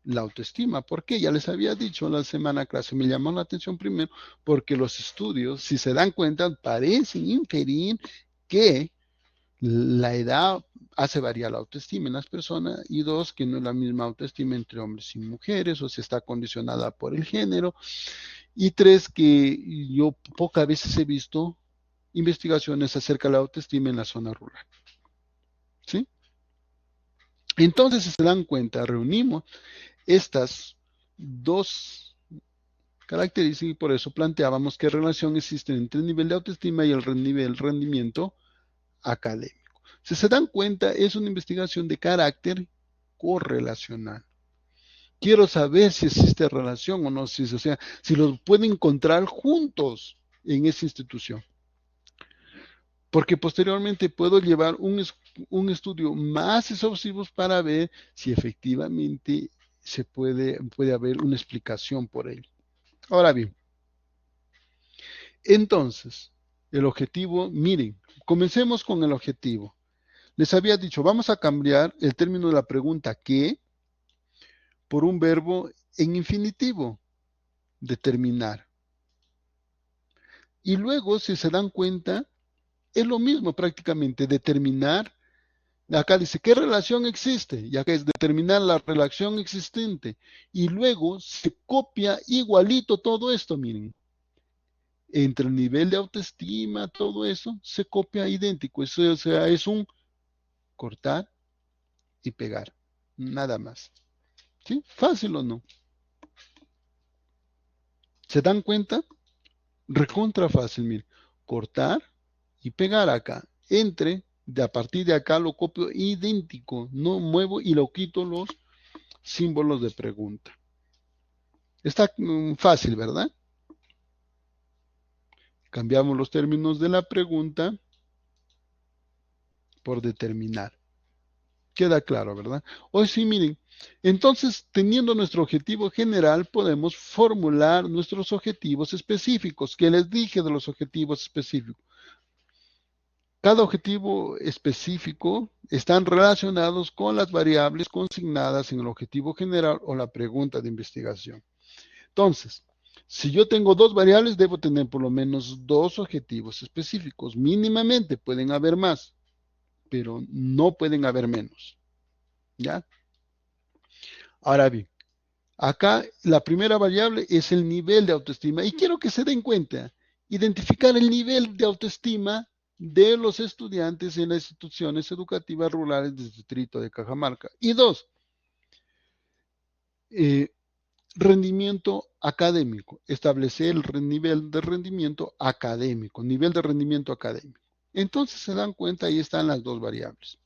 la autoestima. ¿Por qué? Ya les había dicho en la semana clase, me llamó la atención primero porque los estudios, si se dan cuenta, parecen inferir que la edad hace variar la autoestima en las personas y dos, que no es la misma autoestima entre hombres y mujeres o si está condicionada por el género y tres, que yo pocas veces he visto investigaciones acerca de la autoestima en la zona rural. ¿Sí? Entonces, si se dan cuenta, reunimos estas dos características y por eso planteábamos qué relación existe entre el nivel de autoestima y el nivel rendimiento académico. Si se dan cuenta, es una investigación de carácter correlacional. Quiero saber si existe relación o no, o sea, si los pueden encontrar juntos en esa institución. Porque posteriormente puedo llevar un estudio más exhaustivo para ver si efectivamente puede haber una explicación por ello. Ahora bien, entonces, el objetivo, miren, comencemos con el objetivo. Les había dicho, vamos a cambiar el término de la pregunta ¿qué? Por un verbo en infinitivo, determinar. Y luego, si se dan cuenta, es lo mismo prácticamente, determinar. Acá dice, ¿qué relación existe? Y acá es determinar la relación existente. Y luego se copia igualito todo esto, miren. Entre el nivel de autoestima, todo eso, se copia idéntico. Eso, o sea, es un cortar y pegar. Nada más. ¿Sí? ¿Fácil o no? ¿Se dan cuenta? Recontra fácil, miren. Cortar y pegar acá. A partir de acá lo copio idéntico. No muevo y lo quito los símbolos de pregunta. Está fácil, ¿verdad? Cambiamos los términos de la pregunta por determinar. Queda claro, ¿verdad? Hoy sí, miren. Entonces, teniendo nuestro objetivo general, podemos formular nuestros objetivos específicos. ¿Qué les dije de los objetivos específicos? Cada objetivo específico están relacionados con las variables consignadas en el objetivo general o la pregunta de investigación. Entonces, si yo tengo dos variables, debo tener por lo menos dos objetivos específicos. Mínimamente pueden haber más, pero no pueden haber menos. ¿Ya? Ahora bien, acá la primera variable es el nivel de autoestima. Y quiero que se den cuenta, identificar el nivel de autoestima de los estudiantes en las instituciones educativas rurales del distrito de Cajamarca. Y dos, eh, rendimiento académico, establecer el nivel de rendimiento académico, nivel de rendimiento académico. Entonces se dan cuenta, ahí están las dos variables.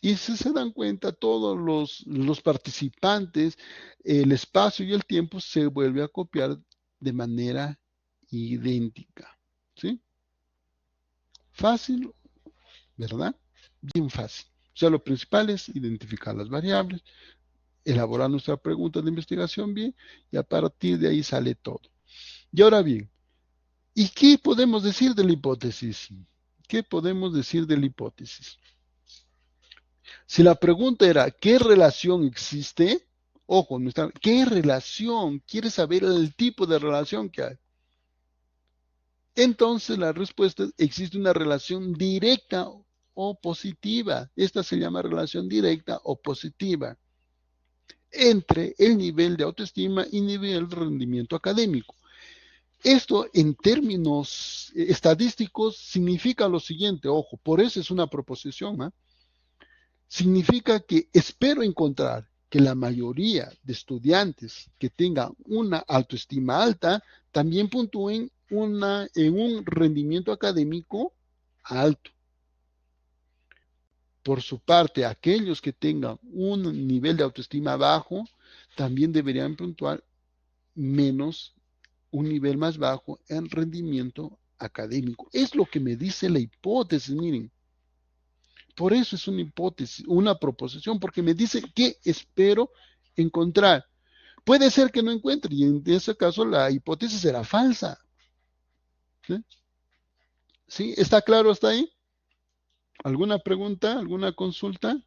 Y si se dan cuenta, todos los participantes, el espacio y el tiempo se vuelve a copiar de manera idéntica. ¿Sí? Fácil, ¿verdad? Bien fácil. O sea, lo principal es identificar las variables, elaborar nuestra pregunta de investigación bien, y a partir de ahí sale todo. Y ahora bien, ¿y qué podemos decir de la hipótesis? ¿Qué podemos decir de la hipótesis? Si la pregunta era, ¿qué relación existe? Ojo, no está, ¿qué relación? ¿Quieres saber el tipo de relación que hay? Entonces la respuesta es, existe una relación directa o positiva. Esta se llama relación directa o positiva. entre el nivel de autoestima y nivel de rendimiento académico. Esto en términos estadísticos significa lo siguiente, ojo, por eso es una proposición, ¿eh? Significa que espero encontrar que la mayoría de estudiantes que tengan una autoestima alta también puntúen en un rendimiento académico alto. Por su parte, aquellos que tengan un nivel de autoestima bajo también deberían puntuar menos, un nivel más bajo en rendimiento académico. Es lo que me dice la hipótesis, miren. Por eso es una hipótesis, una proposición, porque me dice que espero encontrar. Puede ser que no encuentre, y en ese caso la hipótesis será falsa. ¿Sí? ¿Sí? ¿Está claro hasta ahí? ¿Alguna pregunta? ¿Alguna consulta?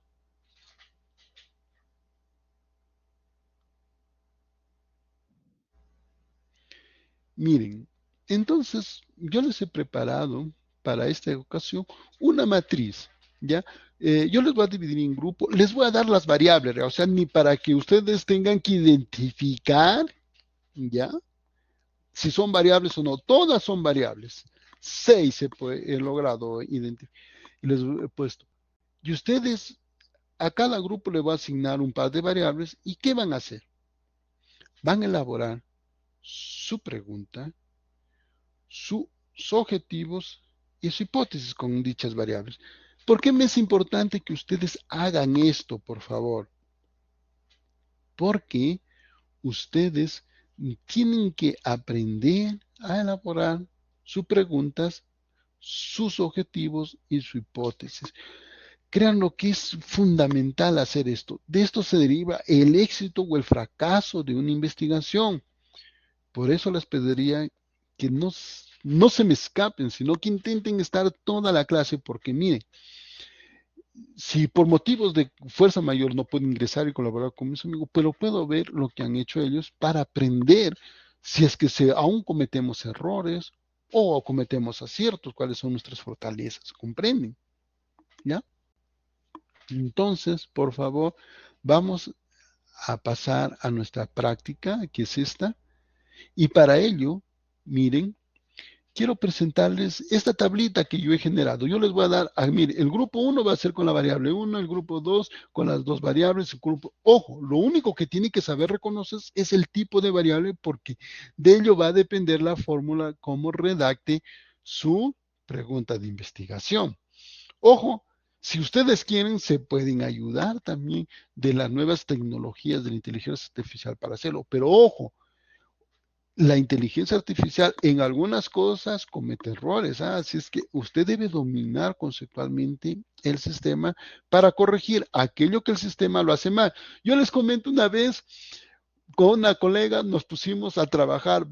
Miren, entonces yo les he preparado para esta ocasión una matriz, ¿ya? Yo les voy a dividir en grupo, les voy a dar las variables, ¿ya? O sea, ni para que ustedes tengan que identificar, ¿ya? Si son variables o no, todas son variables. 6 he logrado identificar y les he puesto. Y ustedes, a cada grupo le va a asignar un par de variables y ¿qué van a hacer? Van a elaborar su pregunta, sus objetivos y su hipótesis con dichas variables. ¿Por qué me es importante que ustedes hagan esto, por favor? Porque ustedes tienen que aprender a elaborar sus preguntas, sus objetivos y su hipótesis. Créanlo que es fundamental hacer esto. De esto se deriva el éxito o el fracaso de una investigación. Por eso les pediría que no se me escapen, sino que intenten estar toda la clase, porque miren, si por motivos de fuerza mayor no puedo ingresar y colaborar con mis amigos, pero puedo ver lo que han hecho ellos para aprender si es que aún cometemos errores o cometemos aciertos, cuáles son nuestras fortalezas, ¿comprenden? ¿Ya? Entonces, por favor, vamos a pasar a nuestra práctica, que es esta, y para ello, miren, quiero presentarles esta tablita que yo he generado. Yo les voy a dar, mire, el grupo 1 va a ser con la variable 1, el grupo 2 con las dos variables, el grupo, ojo, lo único que tiene que saber reconocer es el tipo de variable porque de ello va a depender la fórmula como redacte su pregunta de investigación. Ojo, si ustedes quieren, se pueden ayudar también de las nuevas tecnologías de la inteligencia artificial para hacerlo, pero ojo, la inteligencia artificial en algunas cosas comete errores, ¿ah? Así es que usted debe dominar conceptualmente el sistema para corregir aquello que el sistema lo hace mal. Yo les comento una vez, con una colega nos pusimos a trabajar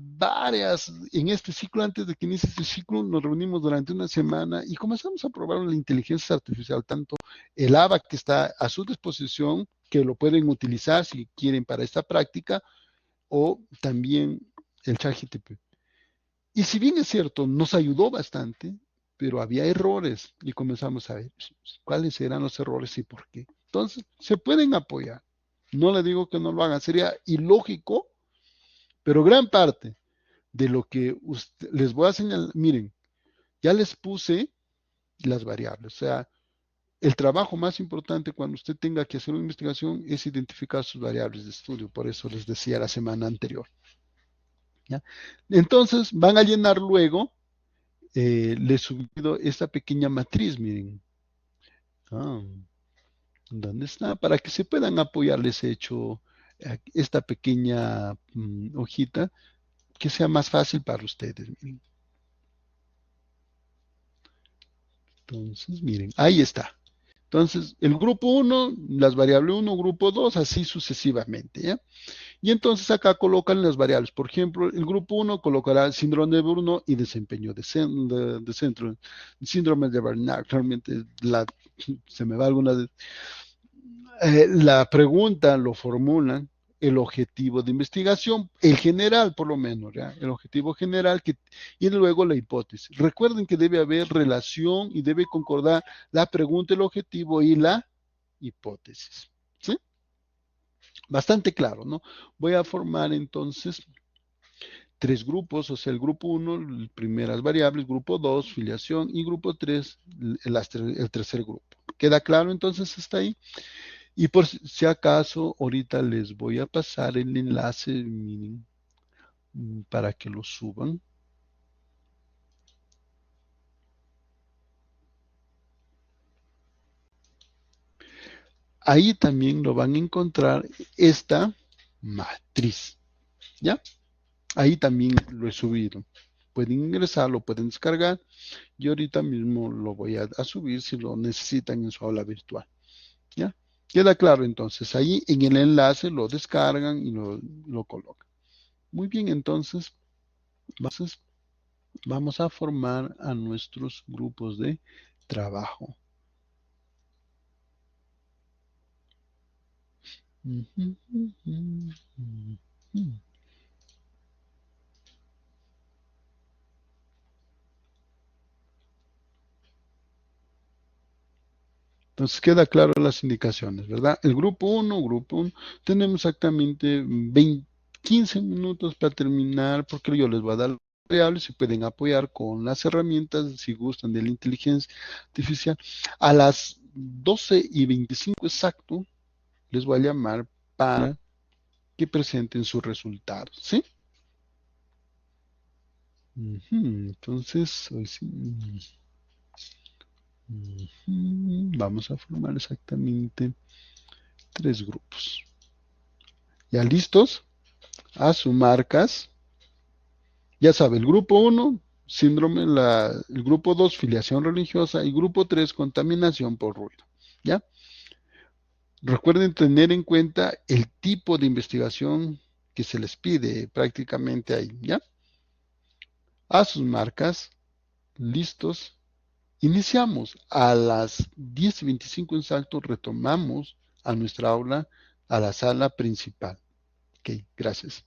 en este ciclo, antes de que inicie este ciclo, nos reunimos durante una semana y comenzamos a probar la inteligencia artificial, tanto el ABA que está a su disposición, que lo pueden utilizar si quieren para esta práctica, o también el ChatGPT. Y si bien es cierto, nos ayudó bastante, pero había errores y comenzamos a ver cuáles eran los errores y por qué. Entonces, se pueden apoyar. No le digo que no lo hagan, sería ilógico, pero gran parte de lo que les voy a señalar, miren, ya les puse las variables. O sea, el trabajo más importante cuando usted tenga que hacer una investigación es identificar sus variables de estudio. Por eso les decía la semana anterior. ¿Ya? Entonces van a llenar luego, les he subido esta pequeña matriz, miren. Ah, ¿dónde está? Para que se puedan apoyar, les he hecho esta pequeña hojita que sea más fácil para ustedes. Miren. Entonces, miren, ahí está. Entonces, el grupo 1, las variables 1, grupo 2, así sucesivamente. ¿Ya? Y entonces acá colocan las variables. Por ejemplo, el grupo 1 colocará síndrome de Bruno y desempeño de centro. Síndrome de Bernard. Realmente se me va alguna de... la pregunta lo formulan, el objetivo de investigación, el general por lo menos, ¿ya? El objetivo general y luego la hipótesis. Recuerden que debe haber relación y debe concordar la pregunta, el objetivo y la hipótesis. ¿Sí? Bastante claro, ¿no? Voy a formar entonces tres grupos, o sea, el grupo 1, primeras variables, grupo 2, filiación, y grupo 3, el tercer grupo. ¿Queda claro entonces hasta ahí? Y por si acaso, ahorita les voy a pasar el enlace, miren, para que lo suban. Ahí también lo van a encontrar esta matriz, ¿ya? Ahí también lo he subido. Pueden ingresar, lo pueden descargar. Yo ahorita mismo lo voy a subir si lo necesitan en su aula virtual, ¿ya? Queda claro entonces, ahí en el enlace lo descargan y lo colocan. Muy bien, entonces vamos a formar a nuestros grupos de trabajo. Entonces queda claro las indicaciones, ¿verdad? El grupo 1, tenemos exactamente 15 minutos para terminar, porque yo les voy a dar variables, se pueden apoyar con las herramientas, si gustan, de la inteligencia artificial. A las 12:25 exacto, les voy a llamar para que presenten sus resultados, ¿sí? Entonces, hoy sí. Vamos a formar exactamente tres grupos. ¿Ya listos? A sus marcas. Ya sabe, el grupo 1, síndrome, el grupo 2, filiación religiosa, y grupo 3, contaminación por ruido. ¿Ya? Recuerden tener en cuenta el tipo de investigación que se les pide prácticamente ahí. ¿Ya? A sus marcas, listos. Iniciamos a las 10:25 en salto, retomamos a nuestra aula, a la sala principal. Ok, gracias.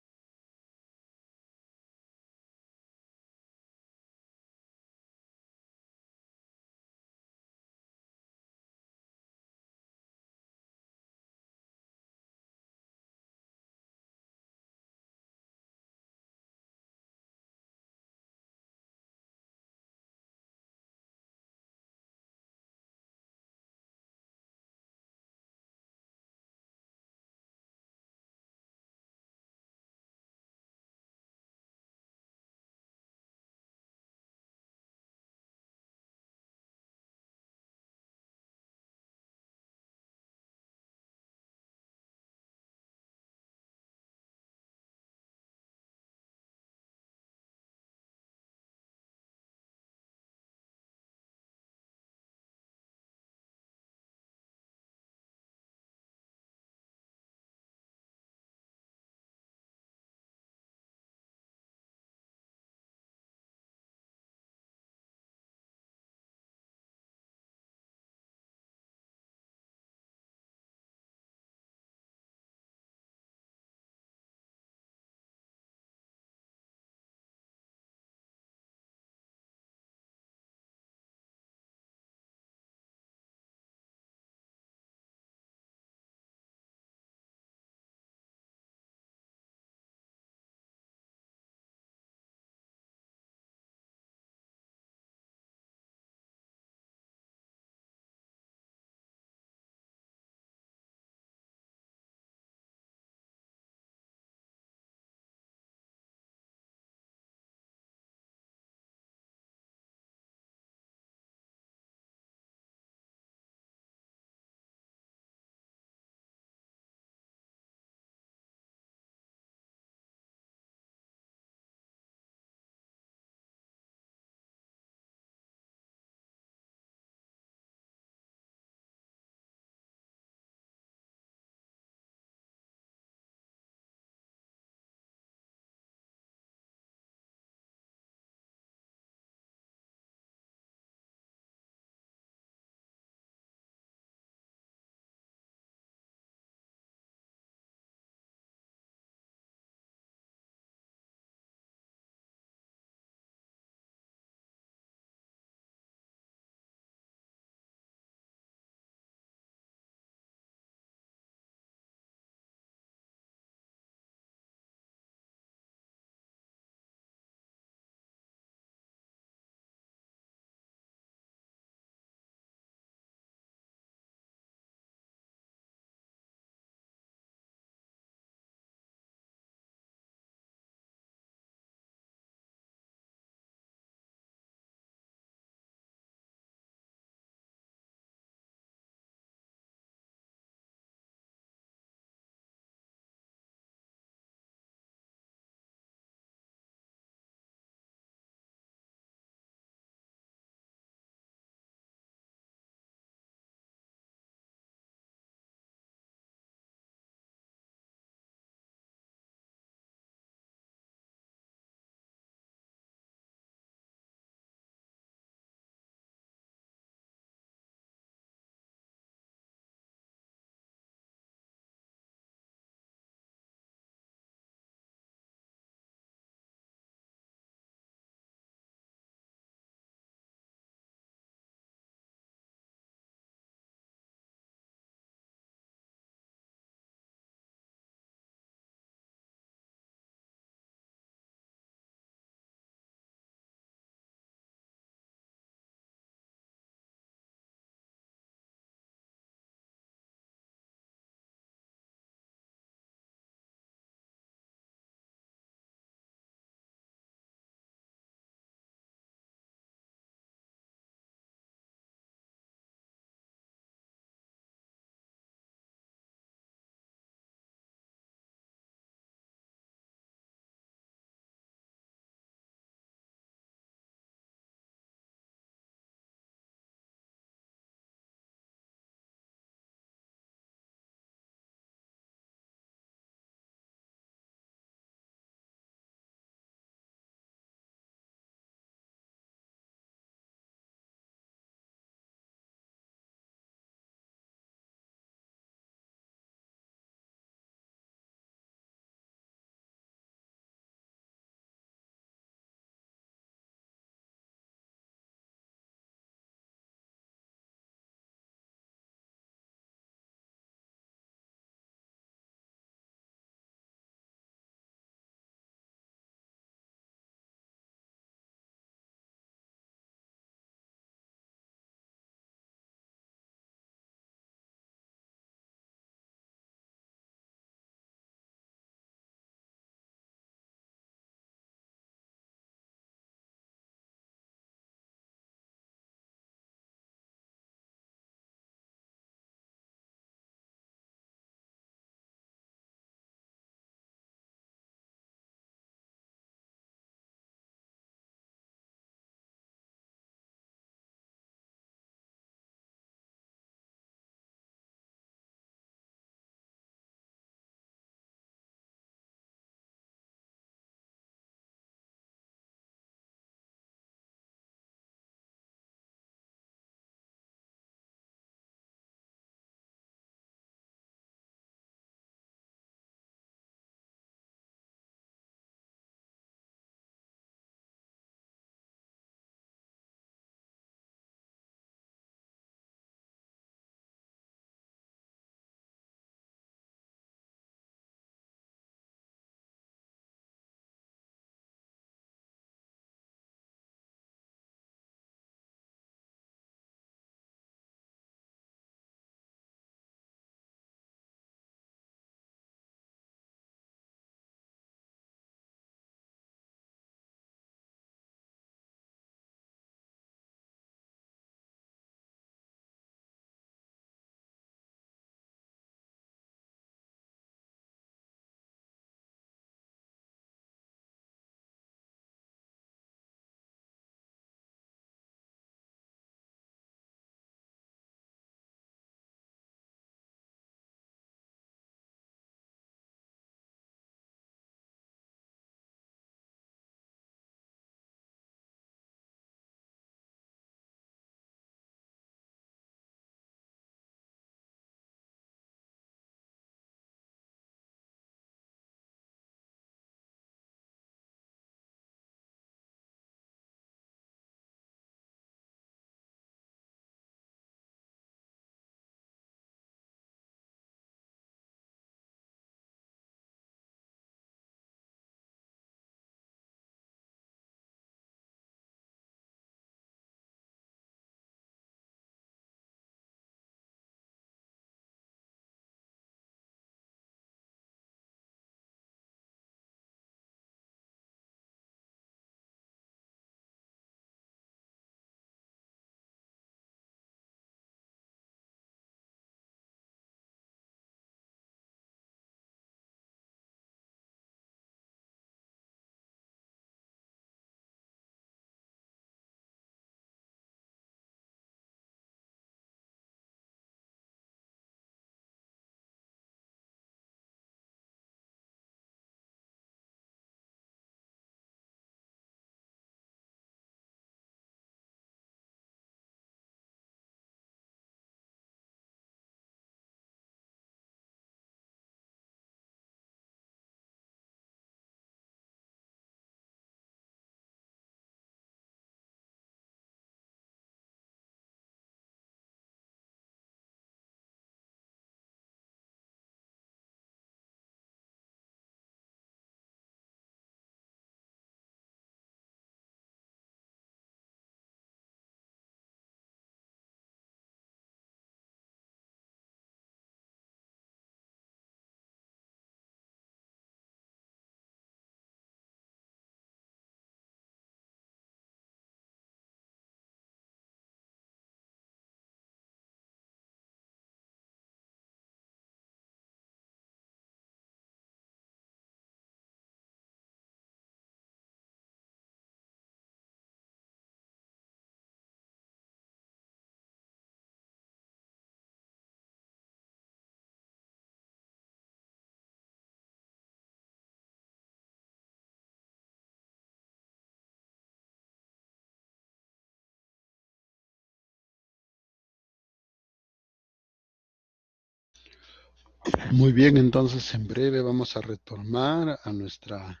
Muy bien, entonces en breve vamos a retomar a nuestra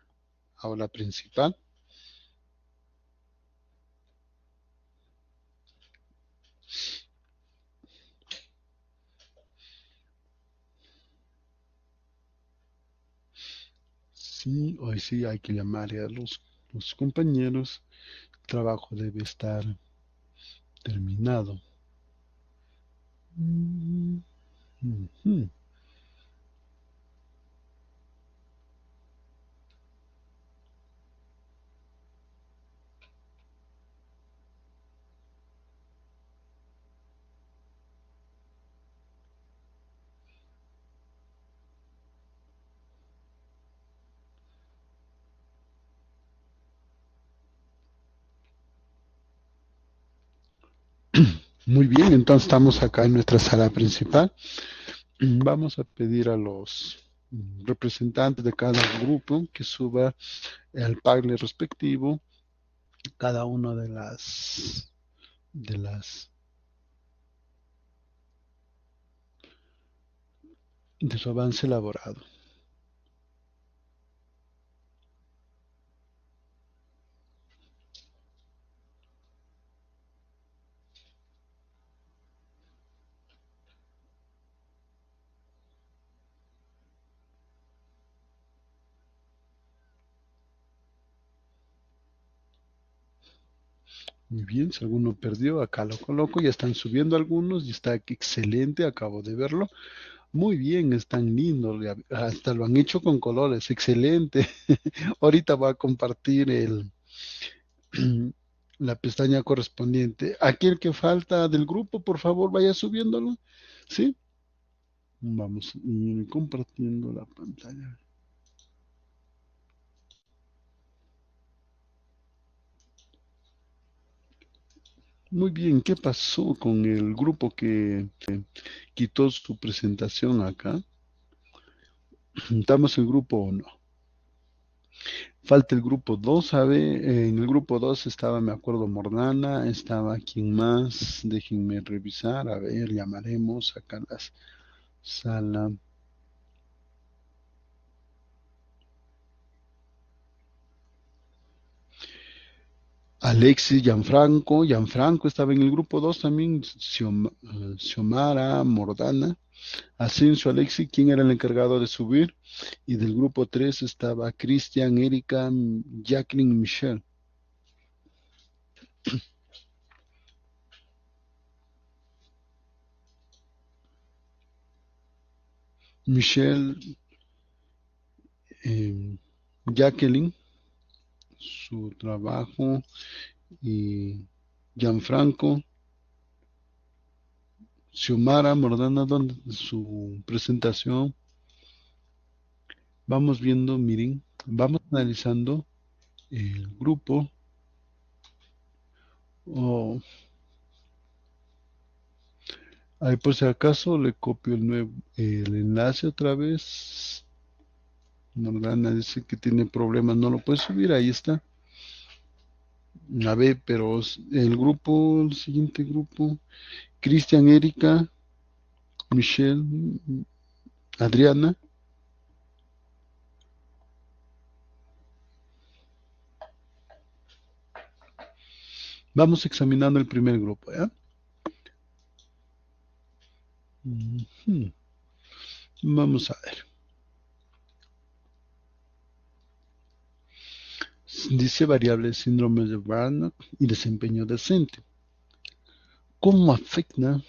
aula principal. Sí, hoy sí hay que llamar a los compañeros. El trabajo debe estar terminado. Mm, ujú. Muy bien, entonces estamos acá en nuestra sala principal. Vamos a pedir a los representantes de cada grupo que suba al Padlet respectivo cada una de las de su avance elaborado. Muy bien, si alguno perdió, acá lo coloco, ya están subiendo algunos y está excelente, acabo de verlo. Muy bien, están lindos, hasta lo han hecho con colores, excelente. Ahorita voy a compartir la pestaña correspondiente. Aquel que falta del grupo, por favor, vaya subiéndolo. ¿Sí? Vamos compartiendo la pantalla. Muy bien, ¿qué pasó con el grupo que quitó su presentación acá? ¿Estamos en grupo o no? Falta el grupo 2, ¿sabe? En el grupo 2 estaba, me acuerdo, Mordana, estaba quien más, déjenme revisar, a ver, llamaremos acá a la sala. Alexis, Gianfranco estaba en el grupo 2 también, Xiomara, Mordana, Asensio, Alexis, ¿quién era el encargado de subir? Y del grupo 3 estaba Cristian, Erika, Jacqueline, Michelle. Michelle, eh, Jacqueline, su trabajo, y Gianfranco, Xiomara, Mordana, donde su presentación. Vamos viendo, miren, vamos analizando el grupo. Oh, ahí por si acaso le copio el enlace otra vez. Mordana dice que tiene problemas, no lo puede subir, ahí está. A ver, pero el grupo, el siguiente grupo, Cristian, Erika, Michelle, Adriana. Vamos examinando el primer grupo, ¿ya? Ujú. Vamos a ver. Dice variable síndrome de Barnett y desempeño decente. ¿Cómo afecta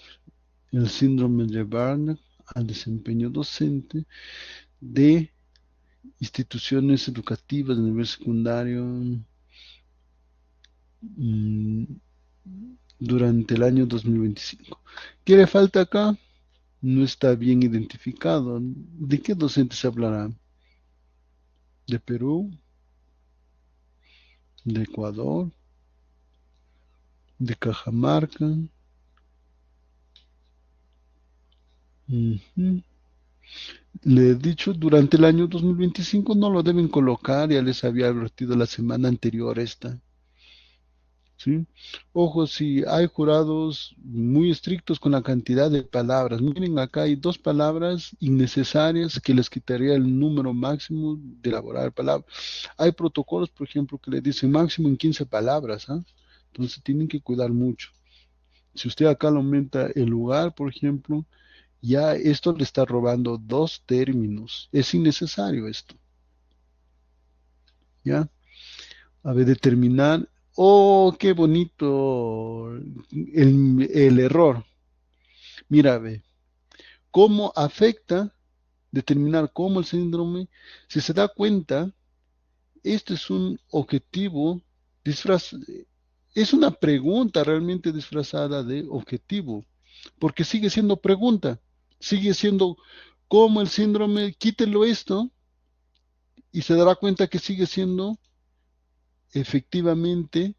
el síndrome de Barnett al desempeño docente de instituciones educativas de nivel secundario mm, durante el año 2025? ¿Qué le falta acá? No está bien identificado. ¿De qué docente se hablará? ¿De Perú? ¿De Ecuador? ¿De Cajamarca? Ujú. Le he dicho, durante el año 2025 no lo deben colocar, ya les había advertido la semana anterior esta. ¿sí? Ojo, si hay jurados muy estrictos con la cantidad de palabras. Miren, acá hay dos palabras innecesarias que les quitaría el número máximo de elaborar palabras. Hay protocolos, por ejemplo, que le dicen máximo en 15 palabras, ¿ah? Entonces tienen que cuidar mucho. Si usted acá le aumenta el lugar, por ejemplo, ya esto le está robando dos términos. Es innecesario esto, ¿ya? A ver, determinar. Oh, qué bonito el error. Mira, ve, cómo afecta determinar cómo el síndrome, si se da cuenta, este es un objetivo disfraz, es una pregunta realmente disfrazada de objetivo, porque sigue siendo pregunta, sigue siendo cómo el síndrome, quítelo esto y se dará cuenta que sigue siendo efectivamente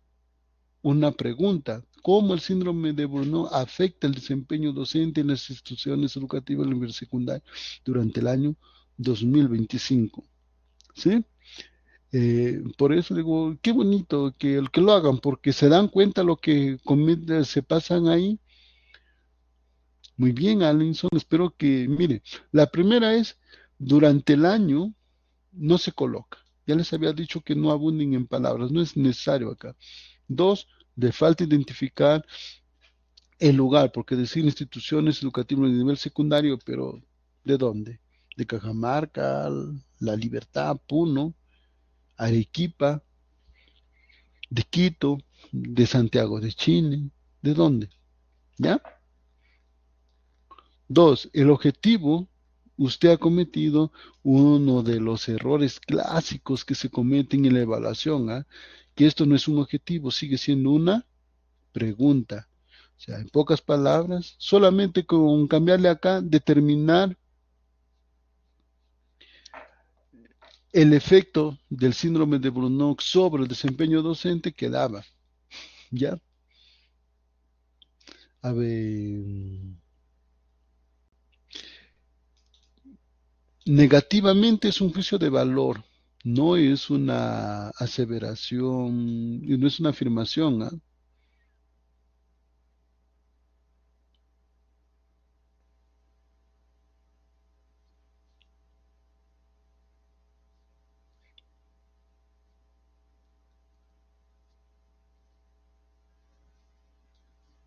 una pregunta. ¿Cómo el síndrome de Burnout afecta el desempeño docente en las instituciones educativas del nivel secundario durante el año 2025? ¿Sí? Por eso digo, qué bonito que lo hagan, porque se dan cuenta lo que se pasan ahí. Muy bien, Alinson, espero que, mire, la primera es, durante el año no se coloca. Ya les había dicho que no abunden en palabras, no es necesario acá. Dos, de falta identificar el lugar, porque decir instituciones educativas de nivel secundario, pero ¿de dónde? De Cajamarca, La Libertad, Puno, Arequipa, de Quito, de Santiago de Chile, ¿de dónde? ¿Ya? Dos, el objetivo, usted ha cometido uno de los errores clásicos que se cometen en la evaluación, ¿ah? Que esto no es un objetivo, sigue siendo una pregunta. O sea, en pocas palabras, solamente con cambiarle acá, determinar el efecto del síndrome de Burnout sobre el desempeño docente quedaba, ¿ya? A ver, negativamente es un juicio de valor, no es una aseveración, y no es una afirmación, ¿ah?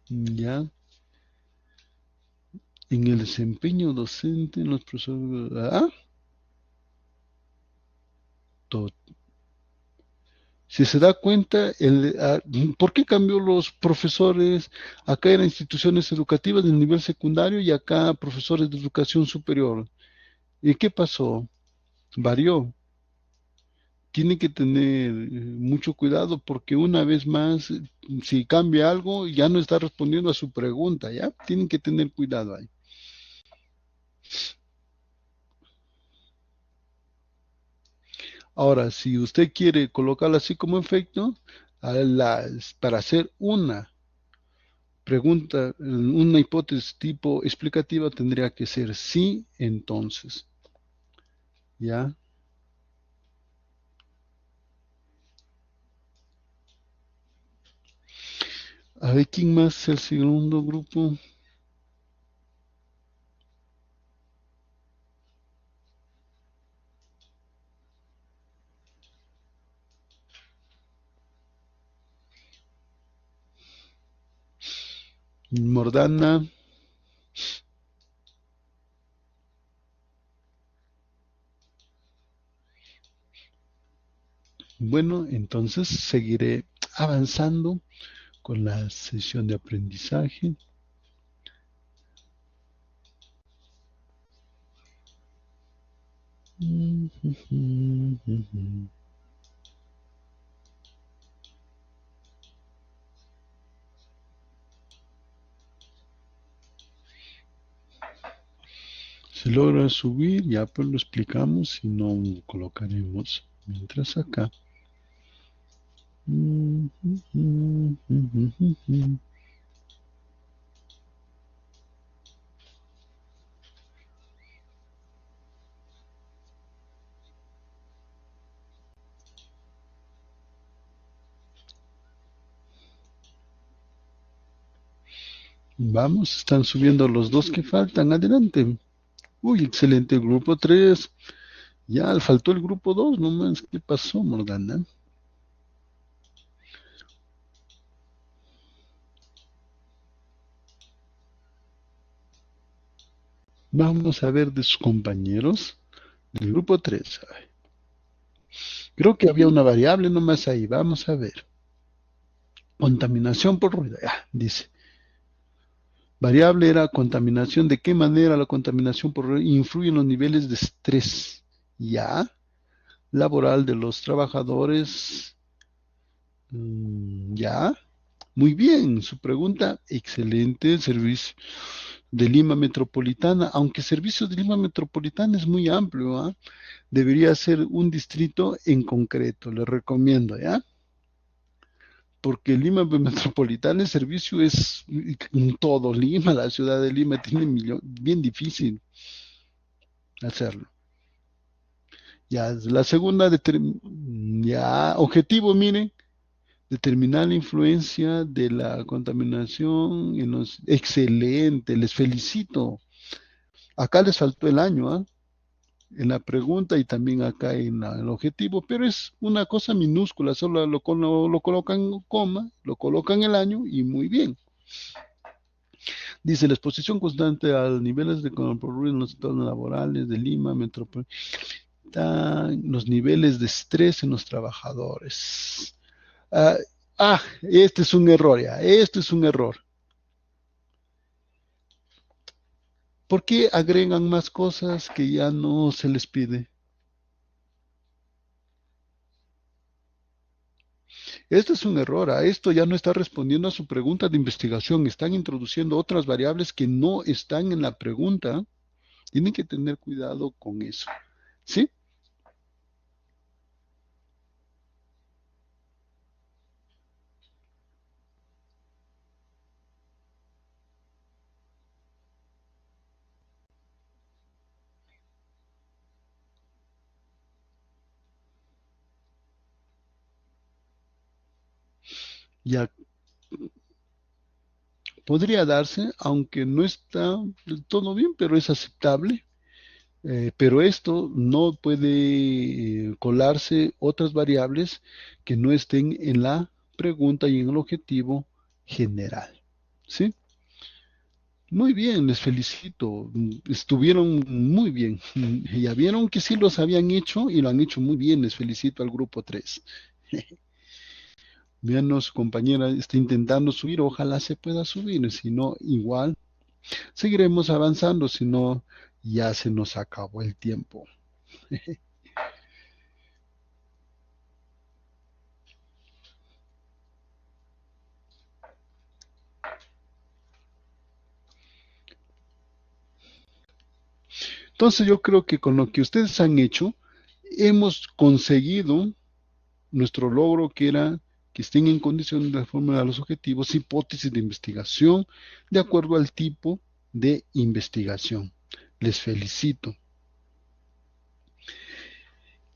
¿Ya? En el desempeño docente, en los profesores, ¿ah? To- Si se da cuenta, ¿por qué cambió los profesores? Acá eran instituciones educativas del nivel secundario y acá profesores de educación superior. ¿Y qué pasó? Varió. Tiene que tener mucho cuidado porque una vez más, si cambia algo, ya no está respondiendo a su pregunta, ¿ya? Tienen que tener cuidado ahí. Ahora, si usted quiere colocarlo así como efecto, para hacer una pregunta, una hipótesis tipo explicativa, tendría que ser sí, entonces, ¿ya? A ver, ¿quién más es el segundo grupo? Mordana. Bueno, entonces seguiré avanzando con la sesión de aprendizaje. Si logra subir, ya pues lo explicamos, si no colocaremos mientras acá. Vamos, están subiendo los dos que faltan. Adelante. Uy, excelente. Grupo 3. Ya, faltó el grupo 2 nomás. ¿Qué pasó, Morgana? Vamos a ver de sus compañeros del grupo 3. Ay, creo que había una variable nomás ahí. Vamos a ver. Contaminación por ruido. Ya, dice. Variable era contaminación. ¿De qué manera la contaminación por ruido influye en los niveles de estrés? Ya. Laboral de los trabajadores. Ya. Muy bien, su pregunta, excelente. Servicio de Lima Metropolitana, aunque servicio de Lima Metropolitana es muy amplio, ¿ah? Debería ser un distrito en concreto, le recomiendo, ¿ya? Porque Lima Metropolitana el servicio es en todo Lima, la ciudad de Lima tiene bien difícil hacerlo. Ya, la segunda, ya, objetivo, miren, determinar la influencia de la contaminación en los... Excelente, les felicito. Acá les faltó el año, ¿ah? En la pregunta y también acá en el objetivo, pero es una cosa minúscula, solo lo colocan en coma, lo colocan el año y muy bien. Dice, la exposición constante a los niveles de control en los sectores laborales de Lima, metropolitana, los niveles de estrés en los trabajadores. Ah, este es un error ya, este es un error. ¿Por qué agregan más cosas que ya no se les pide? Este es un error. A esto ya no está respondiendo a su pregunta de investigación. Están introduciendo otras variables que no están en la pregunta. Tienen que tener cuidado con eso. ¿Sí? Ya podría darse, aunque no está del todo bien, pero es aceptable. Pero esto no puede colarse otras variables que no estén en la pregunta y en el objetivo general. ¿Sí? Muy bien, les felicito. Estuvieron muy bien. Ya vieron que sí los habían hecho y lo han hecho muy bien. Les felicito al grupo 3. Vean, su compañera está intentando subir. Ojalá se pueda subir. Si no, igual seguiremos avanzando. Si no, ya se nos acabó el tiempo. Entonces yo creo que con lo que ustedes han hecho, hemos conseguido nuestro logro, que era que estén en condiciones de formular los objetivos, hipótesis de investigación, de acuerdo al tipo de investigación. Les felicito.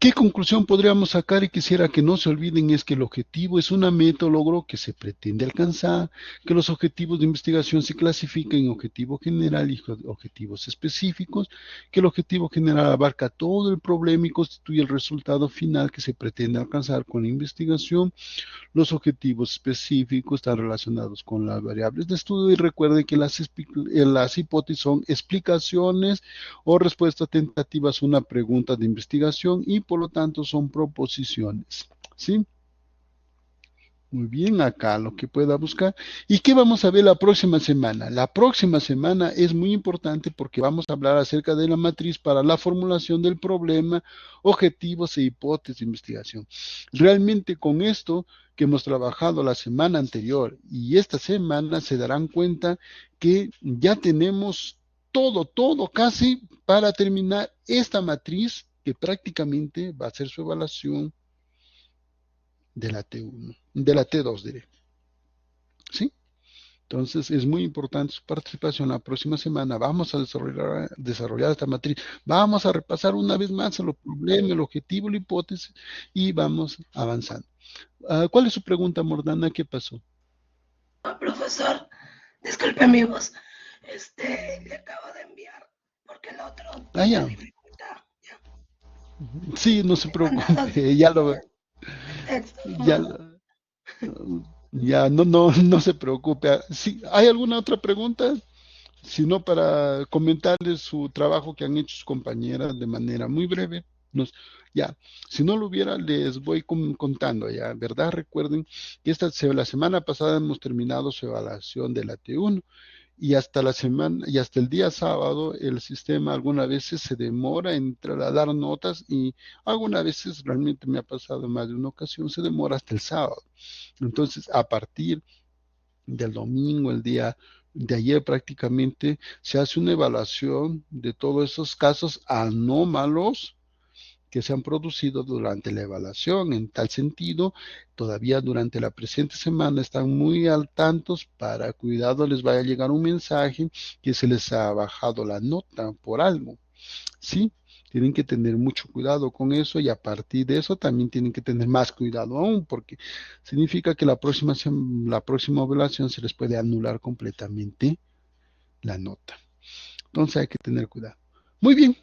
¿Qué conclusión podríamos sacar? Y quisiera que no se olviden es que el objetivo es una meta o logro que se pretende alcanzar, que los objetivos de investigación se clasifican en objetivo general y objetivos específicos, que el objetivo general abarca todo el problema y constituye el resultado final que se pretende alcanzar con la investigación. Los objetivos específicos están relacionados con las variables de estudio y recuerden que las hipótesis son explicaciones o respuestas tentativas a una pregunta de investigación y por lo tanto son proposiciones. ¿Sí? Muy bien, acá lo que pueda buscar. ¿Y qué vamos a ver la próxima semana? La próxima semana es muy importante porque vamos a hablar acerca de la matriz para la formulación del problema, objetivos e hipótesis de investigación. Realmente con esto que hemos trabajado la semana anterior y esta semana se darán cuenta que ya tenemos todo casi para terminar esta matriz que prácticamente va a ser su evaluación de la T1, de la T2 diré. ¿Sí? Entonces es muy importante su participación la próxima semana. Vamos a desarrollar esta matriz. Vamos a repasar una vez más el problema, el objetivo, la hipótesis y vamos avanzando. ¿Cuál es su pregunta, Mordana? ¿Qué pasó? Profesor, Disculpe mi voz. Le acabo de enviar porque el otro Ah, tiene ya. dificultad. Ya. Sí, no se Le he mandado preocupe, ya lo, el texto ya, nomás. lo- ya, no se preocupe. Sí, ¿hay alguna otra pregunta? Sino para comentarles su trabajo que han hecho sus compañeras de manera muy breve. Nos, ya, si no lo hubiera, les voy contando ya, ¿verdad? Recuerden que la semana pasada hemos terminado su evaluación de la T1 y hasta la semana y hasta el día sábado el sistema algunas veces se demora en trasladar notas y algunas veces realmente me ha pasado más de una ocasión se demora hasta el sábado. Entonces, a partir del domingo, el día de ayer prácticamente, se hace una evaluación de todos esos casos anómalos que se han producido durante la evaluación. En tal sentido, todavía durante la presente semana están muy al tantos para cuidado les vaya a llegar un mensaje que se les ha bajado la nota por algo. Sí, tienen que tener mucho cuidado con eso y a partir de eso también tienen que tener más cuidado aún porque significa que la próxima evaluación se les puede anular completamente la nota. Entonces hay que tener cuidado. Muy bien.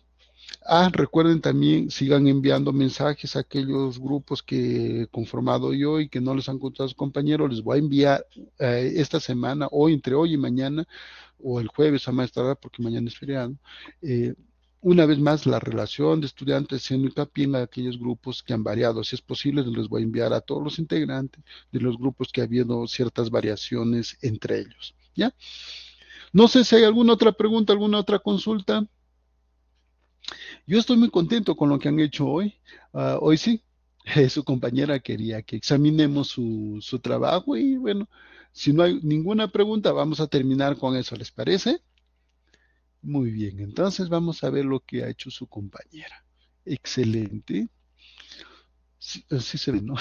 Recuerden también, sigan enviando mensajes a aquellos grupos que he conformado yo y que no les han contado a sus compañeros. Les voy a enviar esta semana, o entre hoy y mañana, o el jueves a más tardar, porque mañana es feriado, eh, una vez más la relación de estudiantes haciendo hincapié en aquellos grupos que han variado. Si es posible, les voy a enviar a todos los integrantes de los grupos que ha habido ciertas variaciones entre ellos. ¿Ya? No sé si hay alguna otra pregunta, alguna otra consulta. Yo estoy muy contento con lo que han hecho hoy. Hoy sí, su compañera quería que examinemos su trabajo y bueno, si no hay ninguna pregunta, vamos a terminar con eso, ¿les parece? Muy bien, entonces vamos a ver lo que ha hecho su compañera. Excelente. Sí, sí se ve, ¿no?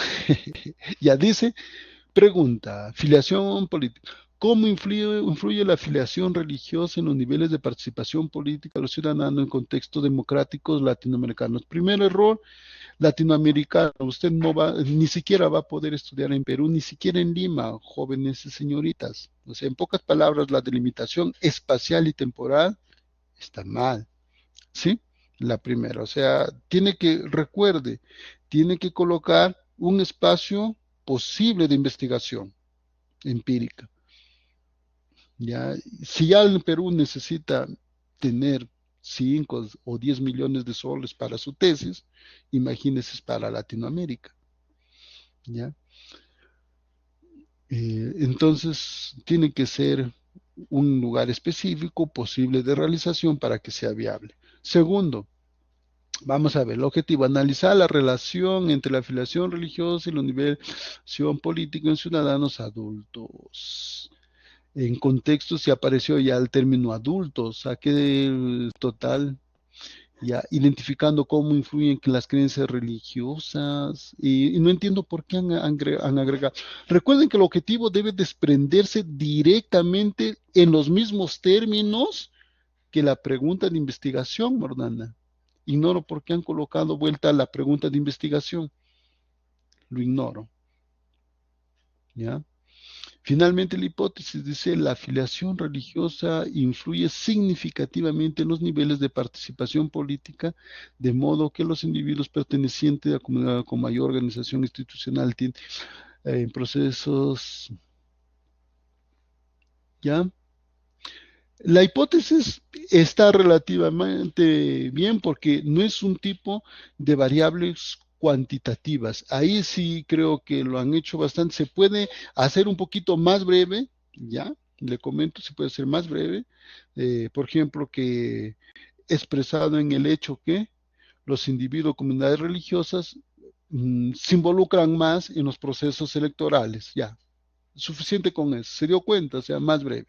Ya dice, pregunta, filiación política. ¿Cómo influye la afiliación religiosa en los niveles de participación política de los ciudadanos en contextos democráticos latinoamericanos? Primer error, latinoamericano. Usted no va, ni siquiera va a poder estudiar en Perú, ni siquiera en Lima, jóvenes y señoritas. O sea, en pocas palabras, la delimitación espacial y temporal está mal. ¿Sí? La primera, o sea, tiene que colocar un espacio posible de investigación empírica. ¿Ya? Si ya el Perú necesita tener 5 o 10 millones de soles para su tesis, imagínese para Latinoamérica. ¿Ya? Entonces, tiene que ser un lugar específico posible de realización para que sea viable. Segundo, vamos a ver, el objetivo, analizar la relación entre la afiliación religiosa y la nivelación política en ciudadanos adultos. En contexto se apareció ya el término adultos, saqué del total, ya identificando cómo influyen que las creencias religiosas y no entiendo por qué han agregado. Recuerden que el objetivo debe desprenderse directamente en los mismos términos que la pregunta de investigación, Mordana. Ignoro por qué han colocado vuelta a la pregunta de investigación. Lo ignoro. ¿Ya? Finalmente, la hipótesis dice la afiliación religiosa influye significativamente en los niveles de participación política, de modo que los individuos pertenecientes a la comunidad con mayor organización institucional tienen procesos, ¿ya? La hipótesis está relativamente bien porque no es un tipo de variables cuantitativas. Ahí sí creo que lo han hecho bastante. Se puede hacer un poquito más breve, ¿ya? Le comento, se puede hacer más breve. Por ejemplo, que expresado en el hecho que los individuos, comunidades religiosas, se involucran más en los procesos electorales, ya. Suficiente con eso. Se dio cuenta, o sea, más breve.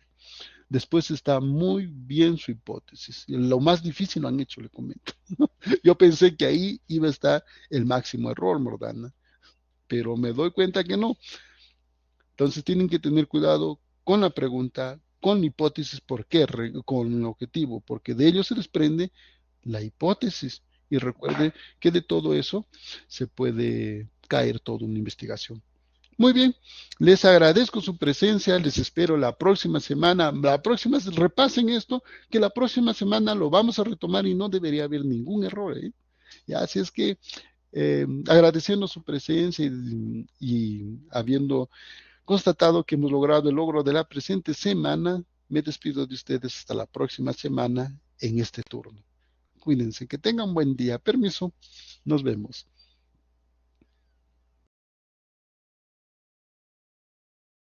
Después está muy bien su hipótesis. Lo más difícil lo han hecho, le comento. Yo pensé que ahí iba a estar el máximo error, Mordana, pero me doy cuenta que no. Entonces tienen que tener cuidado con la pregunta, con la hipótesis, ¿por qué? Con el objetivo, porque de ello se desprende la hipótesis. Y recuerde que de todo eso se puede caer toda una investigación. Muy bien, les agradezco su presencia, les espero la próxima semana. La próxima, repasen esto, que la próxima semana lo vamos a retomar y no debería haber ningún error, ¿eh? Ya, así es que agradeciendo su presencia y habiendo constatado que hemos logrado el logro de la presente semana, me despido de ustedes hasta la próxima semana en este turno. Cuídense, que tengan buen día. Permiso, nos vemos.